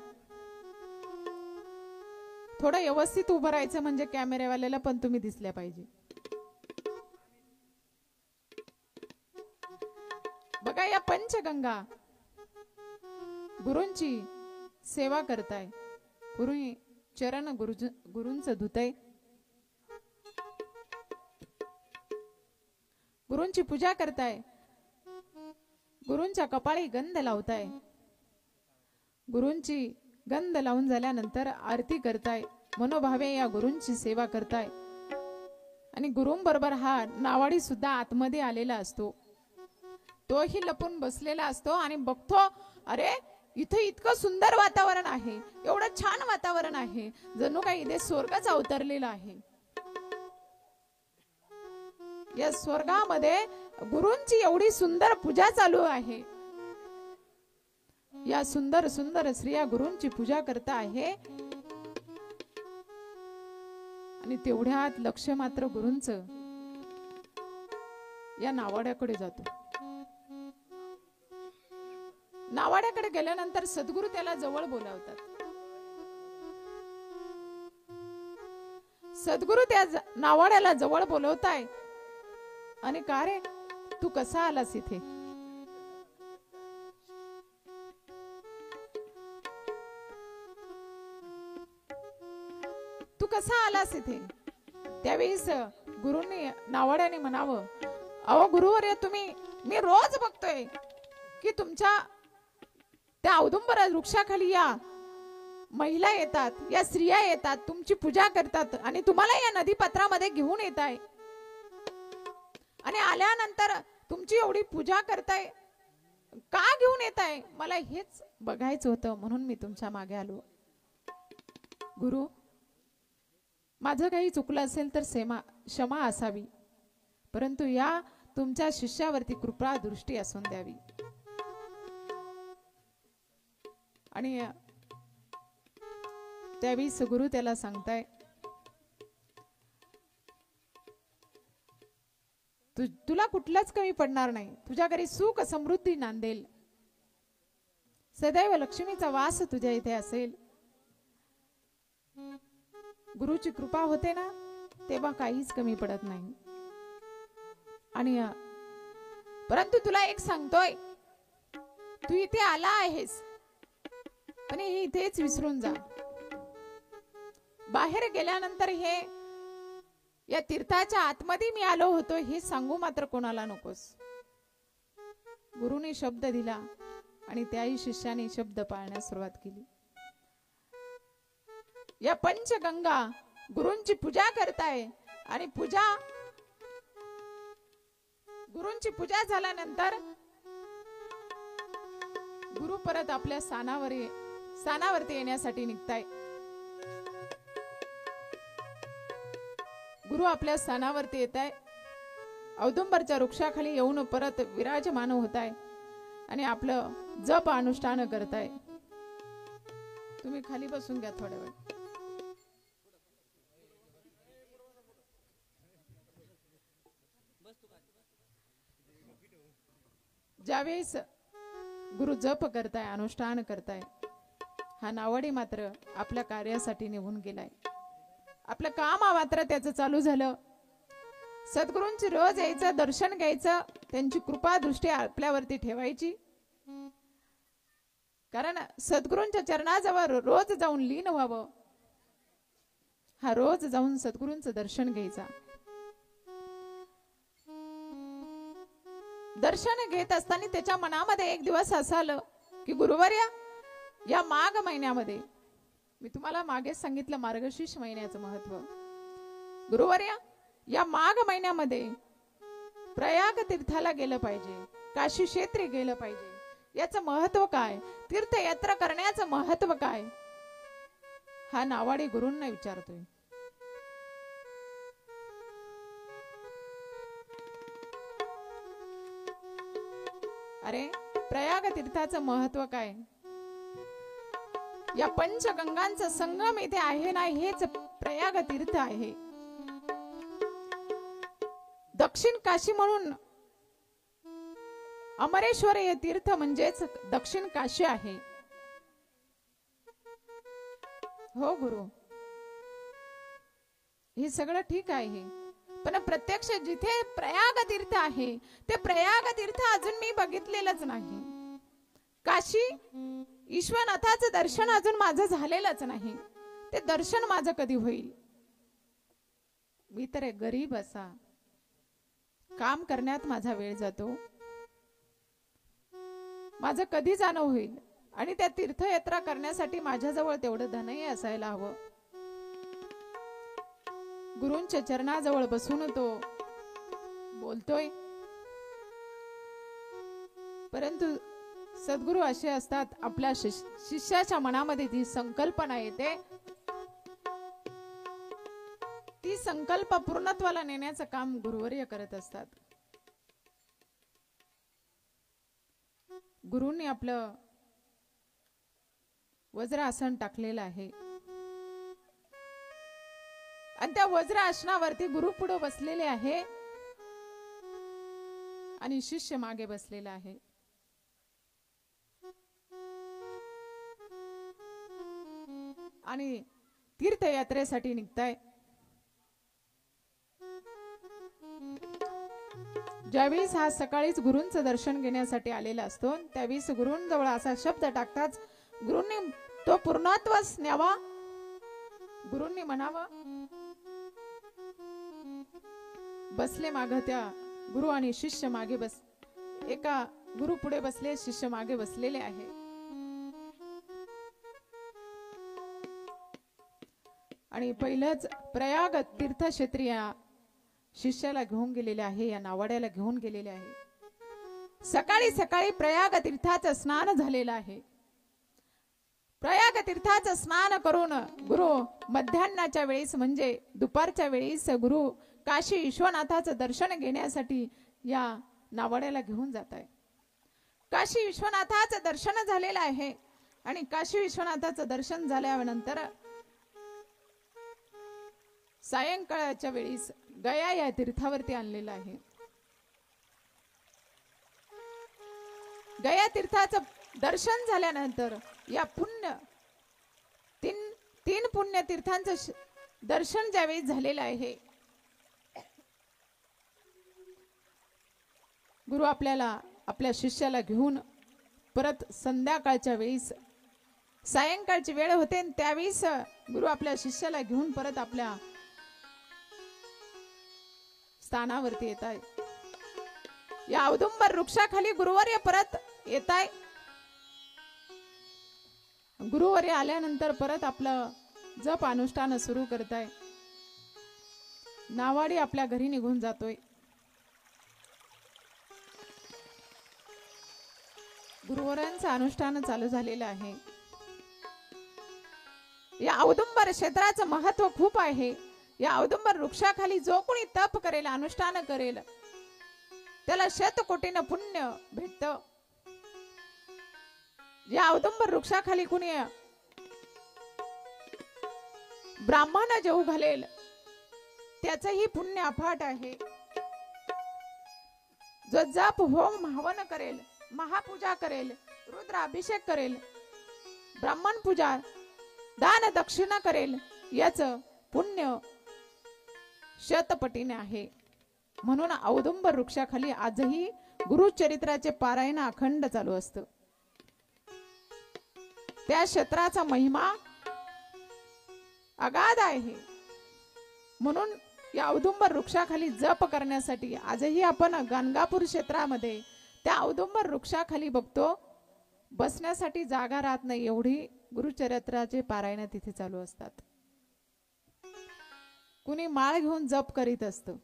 थोडं व्यवस्थित उभं राहायचं म्हणजे कॅमेरावाल्याला पण तुम्ही दिसल्या पाहिजे. बघा या पंचगंगा गुरूंची सेवा करताय. गुरु चरण गुरूंचं धुताय, गुरूंची पूजा करताय, गुरूंच्या कपाळी गंध लावताय. गुरूंची गंध लावून झाल्यानंतर आरती करताय. मनोभावे या गुरूंची सेवा करताय. आणि गुरूंबरोबर हा नावाडी सुद्धा आतमध्ये आलेला असतो. तोही लपून बसलेला असतो आणि बघतो, अरे इथे इतकं सुंदर वातावरण आहे, एवढं छान वातावरण आहे, जणू काही इथे स्वर्गच अवतरलेला आहे. या स्वर्गामध्ये गुरूंची एवढी सुंदर पूजा चालू आहे. या सुंदर सुंदर स्त्रिया गुरूंची पूजा करता आहे आणि तेवढ्यात लक्ष मात्र गुरूंचं या नावाड्याकडे जातो. नावाड्याकडे गेल्यानंतर सद्गुरू त्याला जवळ बोलावतात. सद्गुरू त्या नावाड्याला जवळ बोलवताय आणि का रे तू कसा आलास इथे. तू कसा आलास इथे. त्यावेळेस गुरुनी नावाड्याने म्हणावं, अहो गुरुवर्य तुम्ही, मी रोज बघतोय की तुमच्या त्या औदुंबर वृक्षाखाली या महिला येतात, या स्त्रिया येतात, तुमची पूजा करतात आणि तुम्हाला या नदी पात्रामध्ये घेऊन येत आहे आणि आल्यानंतर तुमची एवढी पूजा करताय, का घेऊन येत आहे, मला हेच बघायचं होतं, म्हणून मी तुमच्या मागे आलो. गुरु, माझं काही चुकलं असेल तर क्षमा असावी, परंतु या तुमच्या शिष्यावरती कृपा दृष्टी असून द्यावी. आणि त्यावेळी गुरु त्याला सांगताय, तुला कुठलाच कमी पडणार नाही, तुझ्या घरी सुख समृद्धी नांदेल, सदैव लक्ष्मीचा वास तुझ्या इथे असेल. गुरुची कृपा होते ना, तेव्हा काहीच कमी पडत नाही. आणि परंतु तुला एक सांगतोय, तू इथे आला आहेस, पण हे इथेच विसरून जा. बाहेर गेल्यानंतर हे या तीर्थाच्या आतमध्ये मी आलो होतो हे सांगू मात्र कोणाला नकोस. गुरुने शब्द दिला आणि त्याही शिष्याने शब्द पाळण्यास सुरुवात केली. या पंचगंगा गुरूंची पूजा करताय आणि गुरूंची पूजा झाल्यानंतर गुरु परत आपल्या स्थानावरती येण्यासाठी निघताय. गुरु आपल्या स्थानावरती येत आहे, औदुंबरच्या वृक्षाखाली येऊन परत विराजमान होत आहे आणि आपलं जप अनुष्ठान करताय. तुम्ही खाली बसून घ्या थोड्या वेळ. ज्यावेळेस गुरु जप करताय, अनुष्ठान करताय, हा नावडी मात्र आपल्या कार्यासाठी निघून गेलाय. आपलं काम मात्र त्याचं चालू झालं. सद्गुरूंची रोज यायचं, दर्शन घ्यायचं, त्यांची कृपा दृष्टी आपल्यावरती ठेवायची. कारण सद्गुरूंच्या चरणाजवळ रोज जाऊन लीन व्हावं, हा रोज जाऊन सद्गुरूंचं दर्शन घ्यायचा. दर्शन घेत असताना त्याच्या मनामध्ये एक दिवस असं आलं की गुरुवर्या, या माघ महिन्यामध्ये, मी तुम्हाला मागेच सांगितलं मार्गशीर्ष महिन्याचं महत्व. गुरुवर्या, या माघ महिन्यामध्ये प्रयाग तीर्थाला गेलं पाहिजे, काशी क्षेत्री गेलं पाहिजे. याचं महत्व काय, तीर्थयात्रा करण्याचं महत्व काय, हा नावाडी गुरूंना विचारतोय. अरे, प्रयाग तीर्थाचं महत्व काय, या पंचगंगांचा संगम इथे आहे ना, हेच प्रयाग तीर्थ आहे. दक्षिण काशी म्हणून अमरेश्वर हे तीर्थ म्हणजेच दक्षिण काशी आहे. हो गुरु, हे सगळं ठीक आहे, पण प्रत्यक्ष जिथे प्रयाग तीर्थ आहे ते प्रयाग तीर्थ अजून मी बघितलेलंच नाही. काशी ईश्वरनाथाचं दर्शन अजून माझं झालेलंच नाही. ते दर्शन माझं कधी होईल. मी तर गरीब असा, काम करण्यात माझा वेळ जातो, माझं कधी जाणं होईल. आणि त्या तीर्थयात्रा करण्यासाठी माझ्याजवळ तेवढं धनही असायला हवं. गुरूंच्या चरणाजवळ बसून तो बोलतोय, परंतु सद्गुरू असे असतात, आपल्या शिष्याच्या मनामध्ये ती संकल्पना येते, ती संकल्प पूर्णत्वाला नेण्याचं काम गुरुवर्य करत असतात. गुरूंनी आपलं वज्र आसन टाकलेलं आहे आणि त्या वज्र आसनावरती गुरु पुढे बसलेले आहे आणि शिष्य मागे बसलेला आहे. आणि तीर्थयात्रेसाठी निघताय. ज्यावेळेस हा सकाळीच गुरूंचं दर्शन घेण्यासाठी आलेला असतो, त्यावेळेस गुरूंजवळ असा शब्द टाकताच गुरूंनी तो पूर्णत्वास न्यावा. गुरूंनी म्हणावं, बसले माग त्या गुरु आणि शिष्य मागे बस, एका गुरु पुढे बसले, शिष्य मागे बसलेले आहे. आणि पहिलंच प्रयाग तीर्थक्षेत्री या शिष्याला घेऊन गेलेले आहे, या नावाड्याला घेऊन गेलेले आहे. सकाळी सकाळी प्रयाग तीर्थाचं स्नान झालेलं आहे. प्रयाग तीर्थाचं स्नान करून गुरु मध्यान्नाच्या वेळेस म्हणजे दुपारच्या वेळेस गुरु काशी विश्वनाथाचं दर्शन घेण्यासाठी या नावड्याला घेऊन जात आहे. काशी विश्वनाथाचं दर्शन झालेलं आहे आणि काशी विश्वनाथाचं दर्शन झाल्यानंतर सायंकाळच्या वेळेस गया या तीर्थावरती आणलेलं आहे. गया तीर्थाचं दर्शन झाल्यानंतर या तीन पुण्य तीर्थांचं दर्शन ज्यावेळी झालेलं आहे, गुरु आपल्याला आपल्या शिष्याला घेऊन परत संध्याकाळच्या वेळेस सायंकाळची वेळ होते त्यावेळेस गुरु आपल्या शिष्याला घेऊन परत आपल्या स्थानावरती येत आहे. या औदुंबर वृक्षाखाली गुरुवर्य परत येत आहे. गुरुवर्य आल्यानंतर परत आपलं जप अनुष्ठान सुरू करताय. नावाडी आपल्या घरी निघून जातोय. गुरुवर्यांचं अनुष्ठान चालू झालेलं आहे. या औदुंबर क्षेत्राचं महत्व खूप आहे. या औदुंबर वृक्षाखाली जो कोणी तप करेल, अनुष्ठान करेल, त्याला शतकोटीनं पुण्य भेटत. या औदुंबर वृक्षाखाली कुणी ब्राह्मण जेऊ घालेल त्याचंही पुण्य अफाट आहे. जो जप होम हवन करेल, महापूजा करेल, रुद्राभिषेक करेल, ब्राह्मण पूजा, दान दक्षिणा करेल, याचं पुण्य शतपटीने आहे. म्हणून औदुंबर वृक्षाखाली आजही गुरुचरित्राचे पारायण अखंड चालू असतं. त्या क्षेत्राचा महिमा अगाध आहे. म्हणून या औदुंबर वृक्षाखाली जप करण्यासाठी आजही आपण गाणगापूर क्षेत्रामध्ये त्या औदुंबर वृक्षाखाली बघतो, बसण्यासाठी जागा राहत नाही, एवढी गुरुचरित्राचे पारायण तिथे चालू असतात. कुणी माळ घेऊन जप करीत असतं,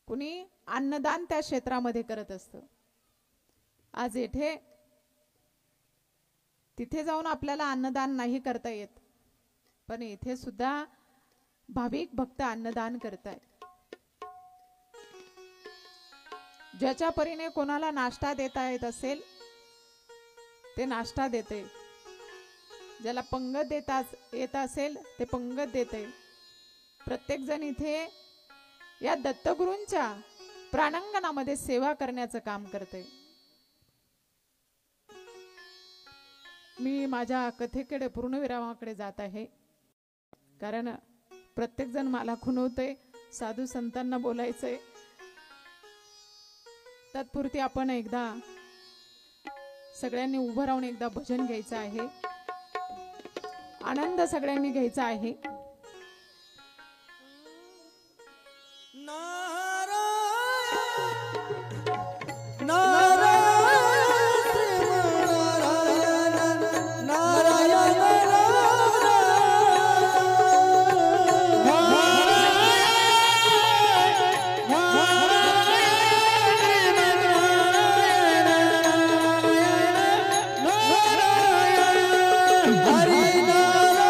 कुणी अन्नदान त्या क्षेत्रामध्ये करत असतं. आज तिथे जाऊन आपल्याला अन्नदान नाही करता येत, पण इथे सुद्धा भाविक भक्त अन्नदान करतायत. ज्याच्या परीने कोणाला नाश्ता देता येत असेल ते नाश्ता देते, ज्याला पंगत देता येत असेल ते पंगत देते. प्रत्येक जण इथे या दत्तगुरूंच्या प्राणांगणामध्ये सेवा करण्याचं काम करते. मी माझ्या कथेकडे पूर्णविरामाकडे जात आहे, कारण प्रत्येक जण मला खुणवते, साधू संतांना बोलायचंय. तत्पुरती आपण एकदा सगळ्यांनी उभं राहून एकदा भजन घ्यायचं आहे, आनंद सगळ्यांनी घ्यायचा आहे. हरी नारायण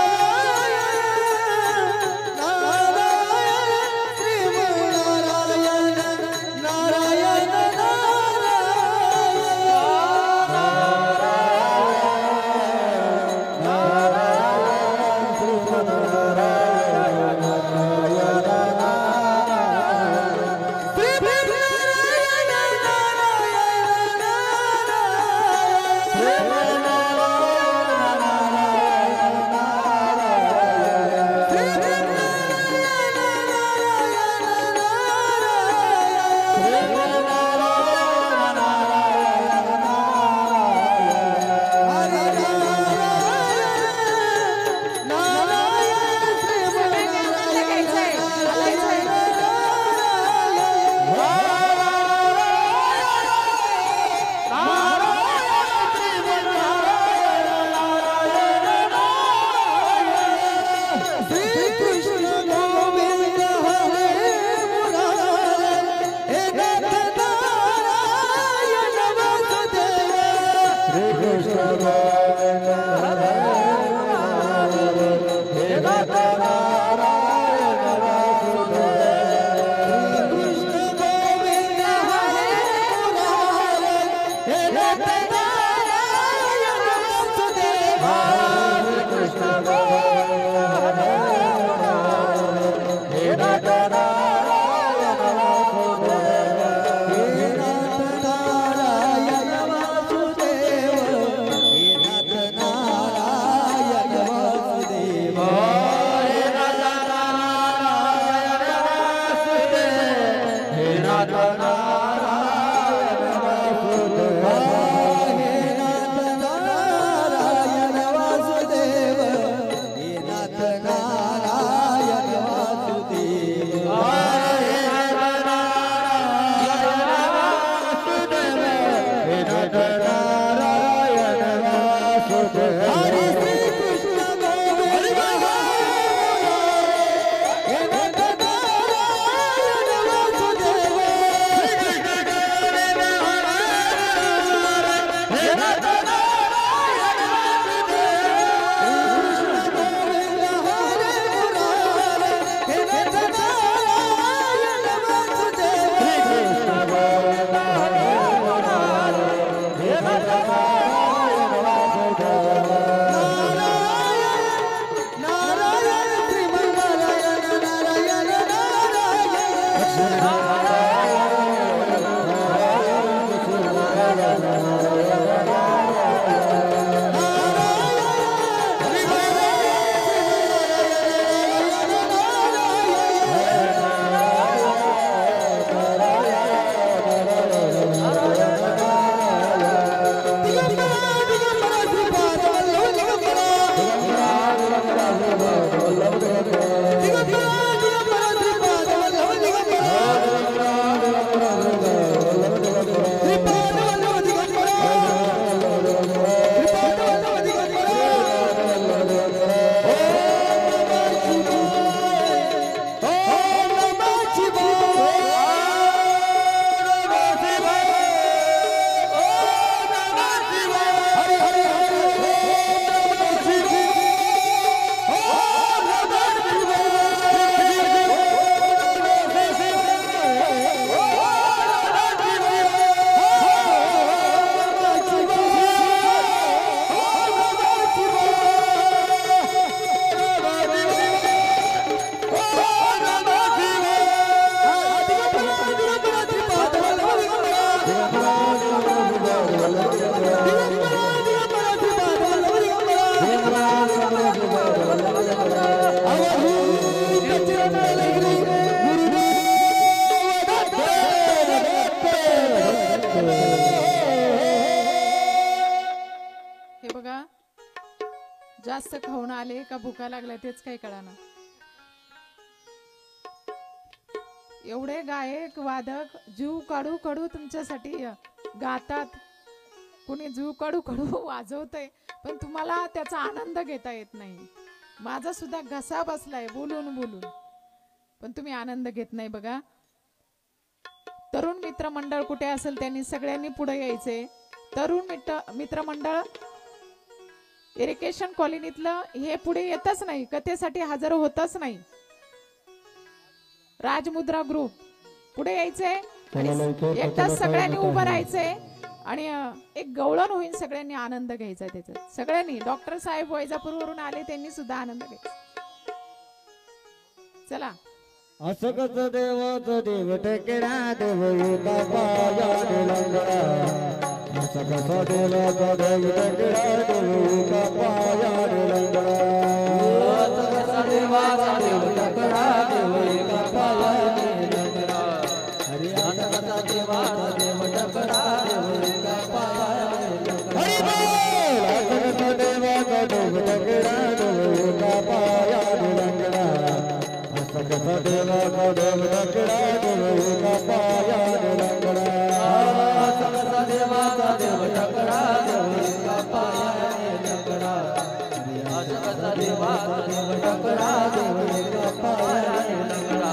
नारायण श्रीमन्नारायण नारायण हे बघा, जास्त खाऊन आले का भुका लागल्या तेच काही कळाना. एवढे गायक वादक जीव काढू काढू तुमच्यासाठी गातात, कुणी जीव काढू काढू वाजवतय, पण तुम्हाला त्याचा आनंद घेता येत नाही. माझा सुद्धा घसा बसलाय बोलून बोलून, पण तुम्ही आनंद घेत नाही. बघा, तरुण मित्रमंडळ कुठे असेल त्यांनी सगळ्यांनी पुढे यायचे. तरुण मित्रमंडळ इरिगेशन कॉलनीतलं हे पुढे येतच नाही, कथेसाठी हजर होतच नाही. राजमुद्रा ग्रुप पुढे यायचे आणि एकदाच सगळ्यांनी उभं राहायचे आणि एक गवळण होईल, सगळ्यांनी आनंद घ्यायचा त्याच्यात. सगळ्यांनी, डॉक्टर साहेब वैजापूरवरून आले त्यांनी सुद्धा आनंद घ्यायचा. चला. असं कसं देवाचं देव टेकेरा देव एका पायाने लंगडा. असं कसं देवाचं देव टेकेरा देव एका पायाने लंगडा. असं कसं देवाचा देव टेकेरा देव एका पायाने लंगडा. हरी असं कसं देवाचा देव टेकेरा देव एका पायाने लंगडा. हरी बोल. असं कसं देवाचा देव टेकेरा देव एका पायाने लंगडा. असं देवाचा देव टेकेरा देव एका पायाने लंगडा. असं देवाचा देव टेकेरा देव एका पायाने लंगडा. असं देवाचा देव टेकेरा देव एका पायाने लंगडा.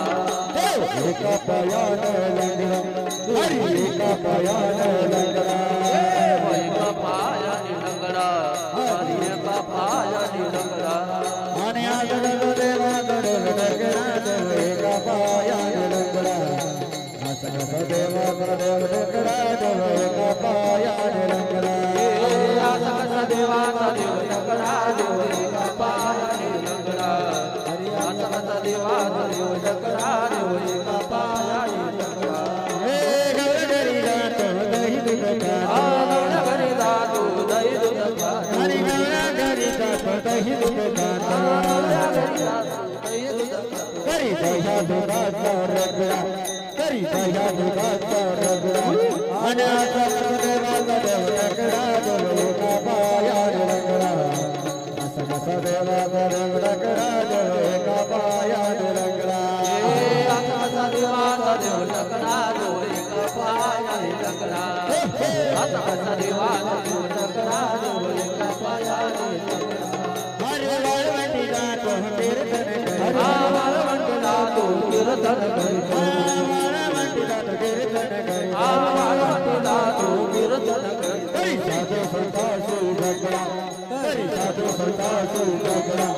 एका पायाने लंगडा. हरी एका पायाने लंगडा. एका पायाने लंगडा. हरी एका पायाने लंगडा. आणि आजडलो देवाचा देव टेकेरा देव एका पायाने लंगडा. असं कसं देवाचा देव टेकेरा देव एका पायाने लंगडा. असं कसं देवाचा देव टेकेरा देव एका पायाने लंगडा. हरी असं कसं देवाचा देव टेकेरा देव एका पायाने लंगडा. हे गवळघरी जातो दही दूध खातो. गवळघरी जातो दही दूध खातो. हरी गवळघरी जातो दही दूध खातो. करी दह्या दुधाचा रगडा. करी दह्या दुधाचा रगडा. आणि असं कसं देवाचा देव टेकेरा देव एका पायाने लंगडा. असं कसं देवाचा देव टेकेरा देव एका पायाने लंगडा. असं कसं देवाचा देव टेकेरा देव एका पायाने लंगडा. असं कसं देवाचा देव टेकेरा देव एका पायाने लंगडा. हरी वाळवंटी जातो कीर्तन करी. वाळवंटी जातो कीर्तन करी. वाळवंटी जातो कीर्तन करी. वाळवंटी जातो कीर्तन करी. करी साधू संतांशी झगडा. करी साधू संतांशी झगडा.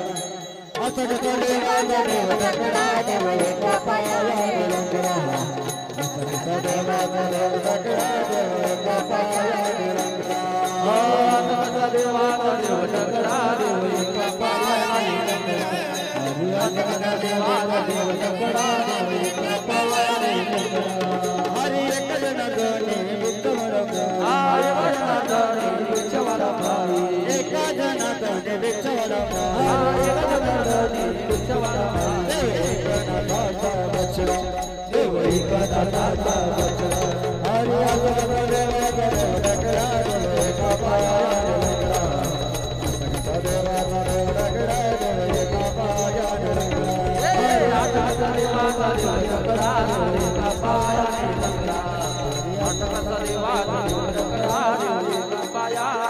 असं कसं देवाचा देव टेकेरा देव एका पायाने लंगडा. असं कसं देवाचा देव टेकेरा देव एका पायाने लंगडा. देवाचा देव टकरा देव एका पायाने टकरा देवाचा देव टकरा देव एका पायाने टकरा हरी एक जन गणे विठ्ठल हरी वरण गणे विठ्ठल एका जन गणे विठ्ठल हरी वरण गणे विठ्ठल देव नाथाचा बचरा देव एका नाथाचा बचरा हरी देवाचा देव टकरा देव एका पायाने टकरा देवाचा देव टकरा देव एका पायाने टकरा नाथाचा देवाचा देव टकरा देव एका पायाने टकरा नाथाचा देवाचा देव टकरा देव एका पायाने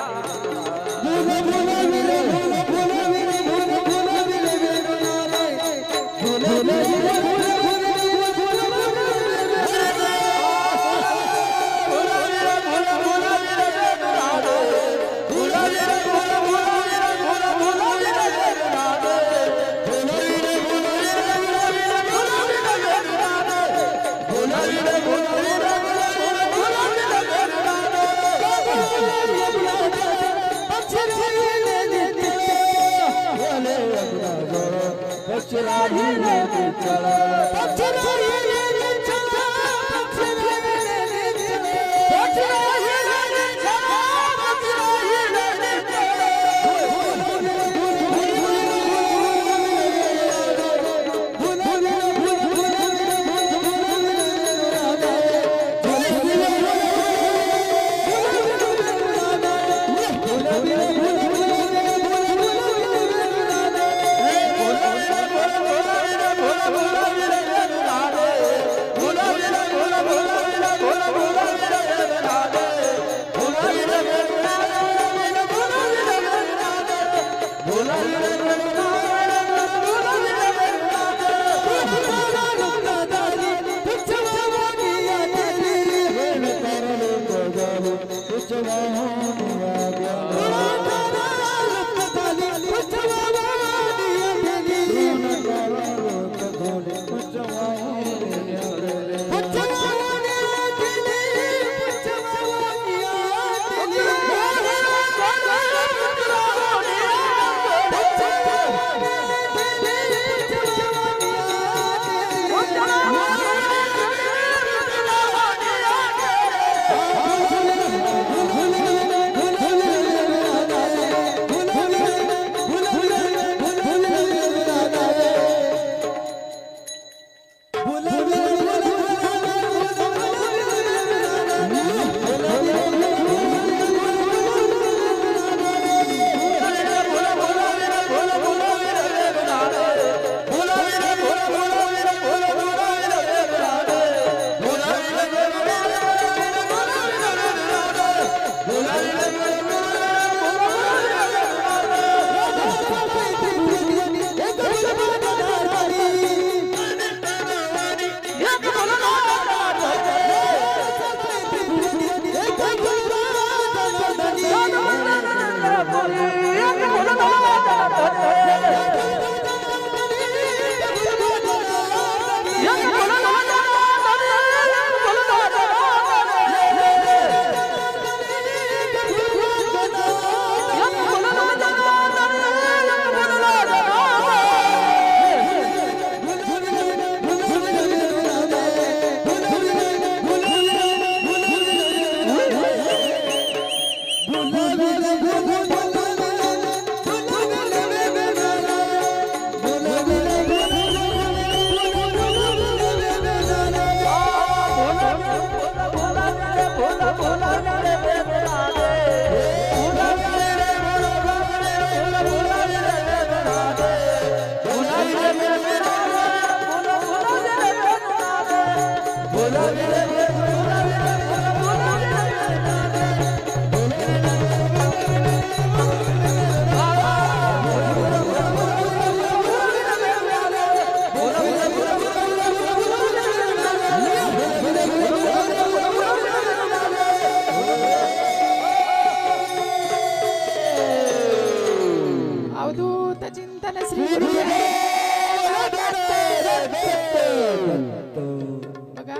बघा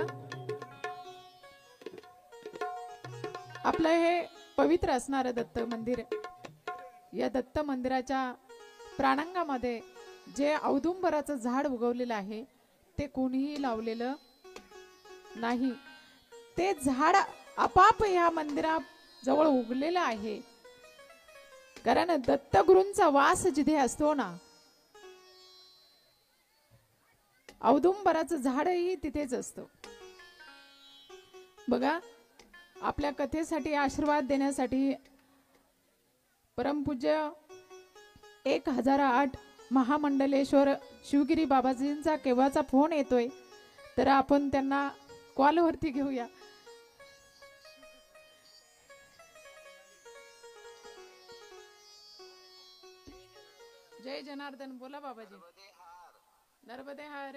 आपलं हे पवित्र असणारं दत्त मंदिर आहे. या दत्त मंदिराच्या प्रांगणामध्ये जे औदुंबराचं झाड उगवलेलं आहे ते कोणीही लावलेलं नाही. ते झाड आपाप या मंदिराजवळ उगलेलं आहे. कारण दत्तगुरूंचा वास जिथे असतो ना, औदुंबराचं झाडही तिथेच असतं. बघा, आपल्या कथेसाठी आशीर्वाद देण्यासाठी परमपूज्य 1008 महामंडलेश्वर शिवगिरी बाबाजींचा केव्हाचा फोन येतोय, तर आपण त्यांना कॉलवरती घेऊया. जय जनार्दन. बोला बाबाजी. नर्मदे हार.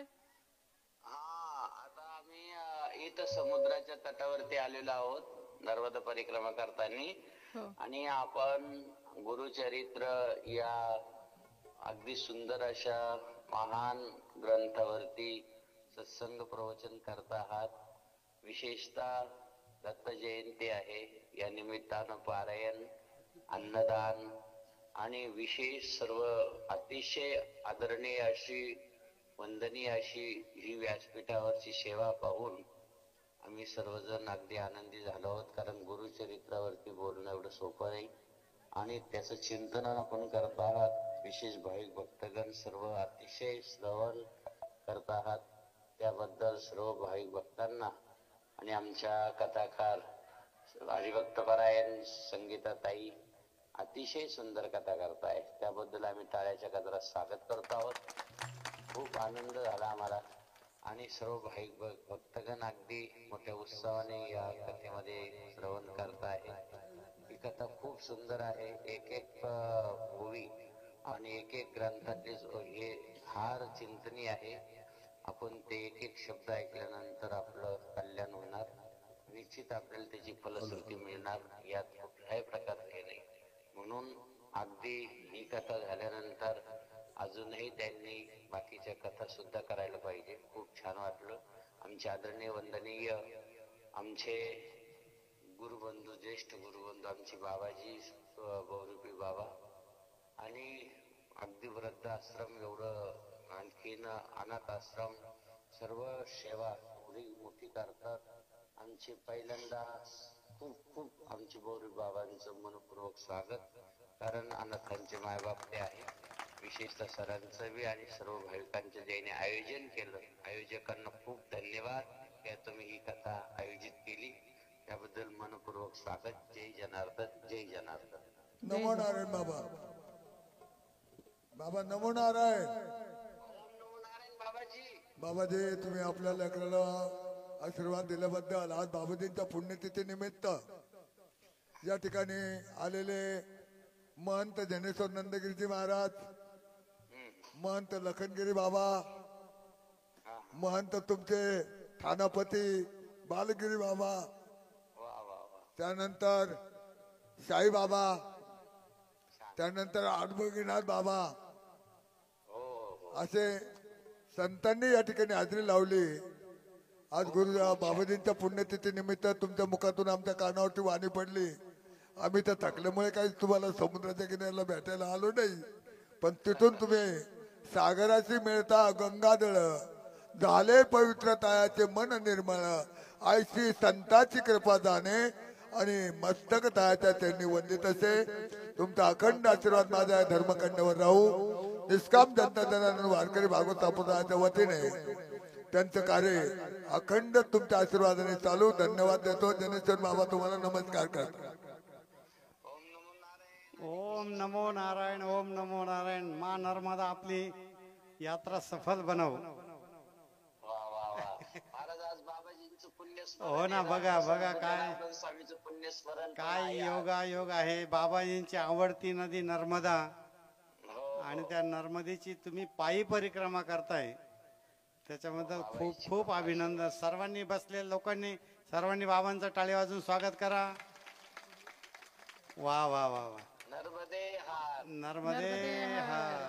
आता आम्ही इथं समुद्राच्या तटावरती आलेलो आहोत नर्मदा परिक्रमा करताना. हो. आणि आपण गुरुचरित्र या अगदी सुंदर अशा महान ग्रंथावरती सत्संग प्रवचन करत आहात. विशेषतः दत्त जयंती आहे, या निमित्तानं पारायण, अन्नदान आणि विशेष सर्व अतिशय आदरणीय अशी वंदनीय अशी ही व्यासपीठावरची सेवा पाहून आम्ही सर्वजण अगदी आनंदी झालो आहोत. कारण गुरुचरित्रावरती बोलणं एवढं सोपं नाही आणि त्याचं चिंतन आपण करत आहात. विशेष भाविक भक्तगण सर्व अतिशय श्रवण करत आहात, त्याबद्दल सर्व भाविक भक्तांना आणि आमच्या कथाकार हरिभक्तपरायण संगीताताई अतिशय सुंदर कथा करताय, त्याबद्दल आम्ही टाळ्याच्या गजरात स्वागत करतो आहोत. खूप आनंद झाला आम्हाला आणि सर्व भाविक भक्तगण अगदी मोठ्या उत्साहाने या कथेमध्ये श्रवण करत आहे. ही कथा खूप सुंदर आहे. एक एक ओवी आणि एक एक ग्रंथातले हे फार चिंतनीय आहे. आपण ते एक एक शब्द ऐकल्यानंतर आपलं कल्याण होणार, निश्चित आपल्याला त्याची फलश्रुती मिळणार, यात कुठल्याही प्रकारचं हे नाही. म्हणून अगदी ही कथा झाल्यानंतर अजूनही त्यांनी बाकीच्या कथा सुद्धा करायला पाहिजे. खूप छान वाटलं. आमचे आदरणीय वंदनीय आमचे गुरुबंधू, ज्येष्ठ गुरुबंधू आमचे बाबाजी बहुरूपी बाबा आणि अगदी वृद्ध आश्रम एवढं, आणखीन अनाथ आश्रम, सर्व सेवा एवढी मोठी करतात. आमचे पहिल्यांदा खूप खूप आमचे बहुरूपी बाबांचं मनपूर्वक स्वागत. कारण अनाथांचे मायबाप ते आहे. विशेषतः सरांचं बी आणि सर्व भाविकांचं ज्याने आयोजन केलं, आयोजकांना खूप धन्यवाद या तुम्ही ही कथा आयोजित केली, त्याबद्दल मनपूर्वक स्वागत. जय जनार्दन. जय जनार्दन. नमो नारायण बाबा. बाबा नमो नारायण. बाबाजी, तुम्ही आपल्या लेकराला आशीर्वाद दिल्याबद्दल आज बाबाजींच्या पुण्यतिथी निमित्त या ठिकाणी आलेले महंत ज्ञानेश्वर नंदगिरीजी महाराज, महंत लखनगिरी बाबा, महंत तुमचे ठाणापती बालगिरी बाबा, त्यानंतर साई बाबा, त्यानंतर आडबगीनाथ बाबा, असे संतांनी या ठिकाणी हाजरी लावली. आज गुरु बाबाजींच्या पुण्यतिथी निमित्त तुमच्या मुखातून आमच्या कानावरती वाणी पडली. आम्ही तर थकल्यामुळे काही तुम्हाला समुद्राच्या किनाऱ्याला भेटायला आलो नाही, पण तिथून तुम्ही सागराशी मिळता गंगादळ झाले पवित्र तायाचे मन निर्मळ, आयशी संताची कृपा जाणे आणि मस्तक तायाच्या त्यांनी वंदित असे. तुमचा अखंड आशीर्वाद माझ्या धर्मकंडावर राहू. निष्काम जनता जनार्दन वारकरी भागवत संप्रदायाच्या वतीने त्यांचं कार्य अखंड तुमच्या आशीर्वादाने चालू. धन्यवाद देतो. ज्ञानेश्वर बाबा तुम्हाला नमस्कार करतो. ओम नमो नारायण. ओम नमो नारायण. माँ नर्मदा आपली यात्रा सफल बनव. हो ना, बघा बघा काय काय योगा योग आहे. बाबाजींची आवडती नदी नर्मदा आणि त्या नर्मदेची तुम्ही पायी परिक्रमा करताय, त्याच्याबद्दल खूप खूप अभिनंदन. सर्वांनी बसलेल्या लोकांनी सर्वांनी बाबांचं टाळी वाजून स्वागत करा. वा वा वा वा. नर्मदे हार. नर्मदे हार.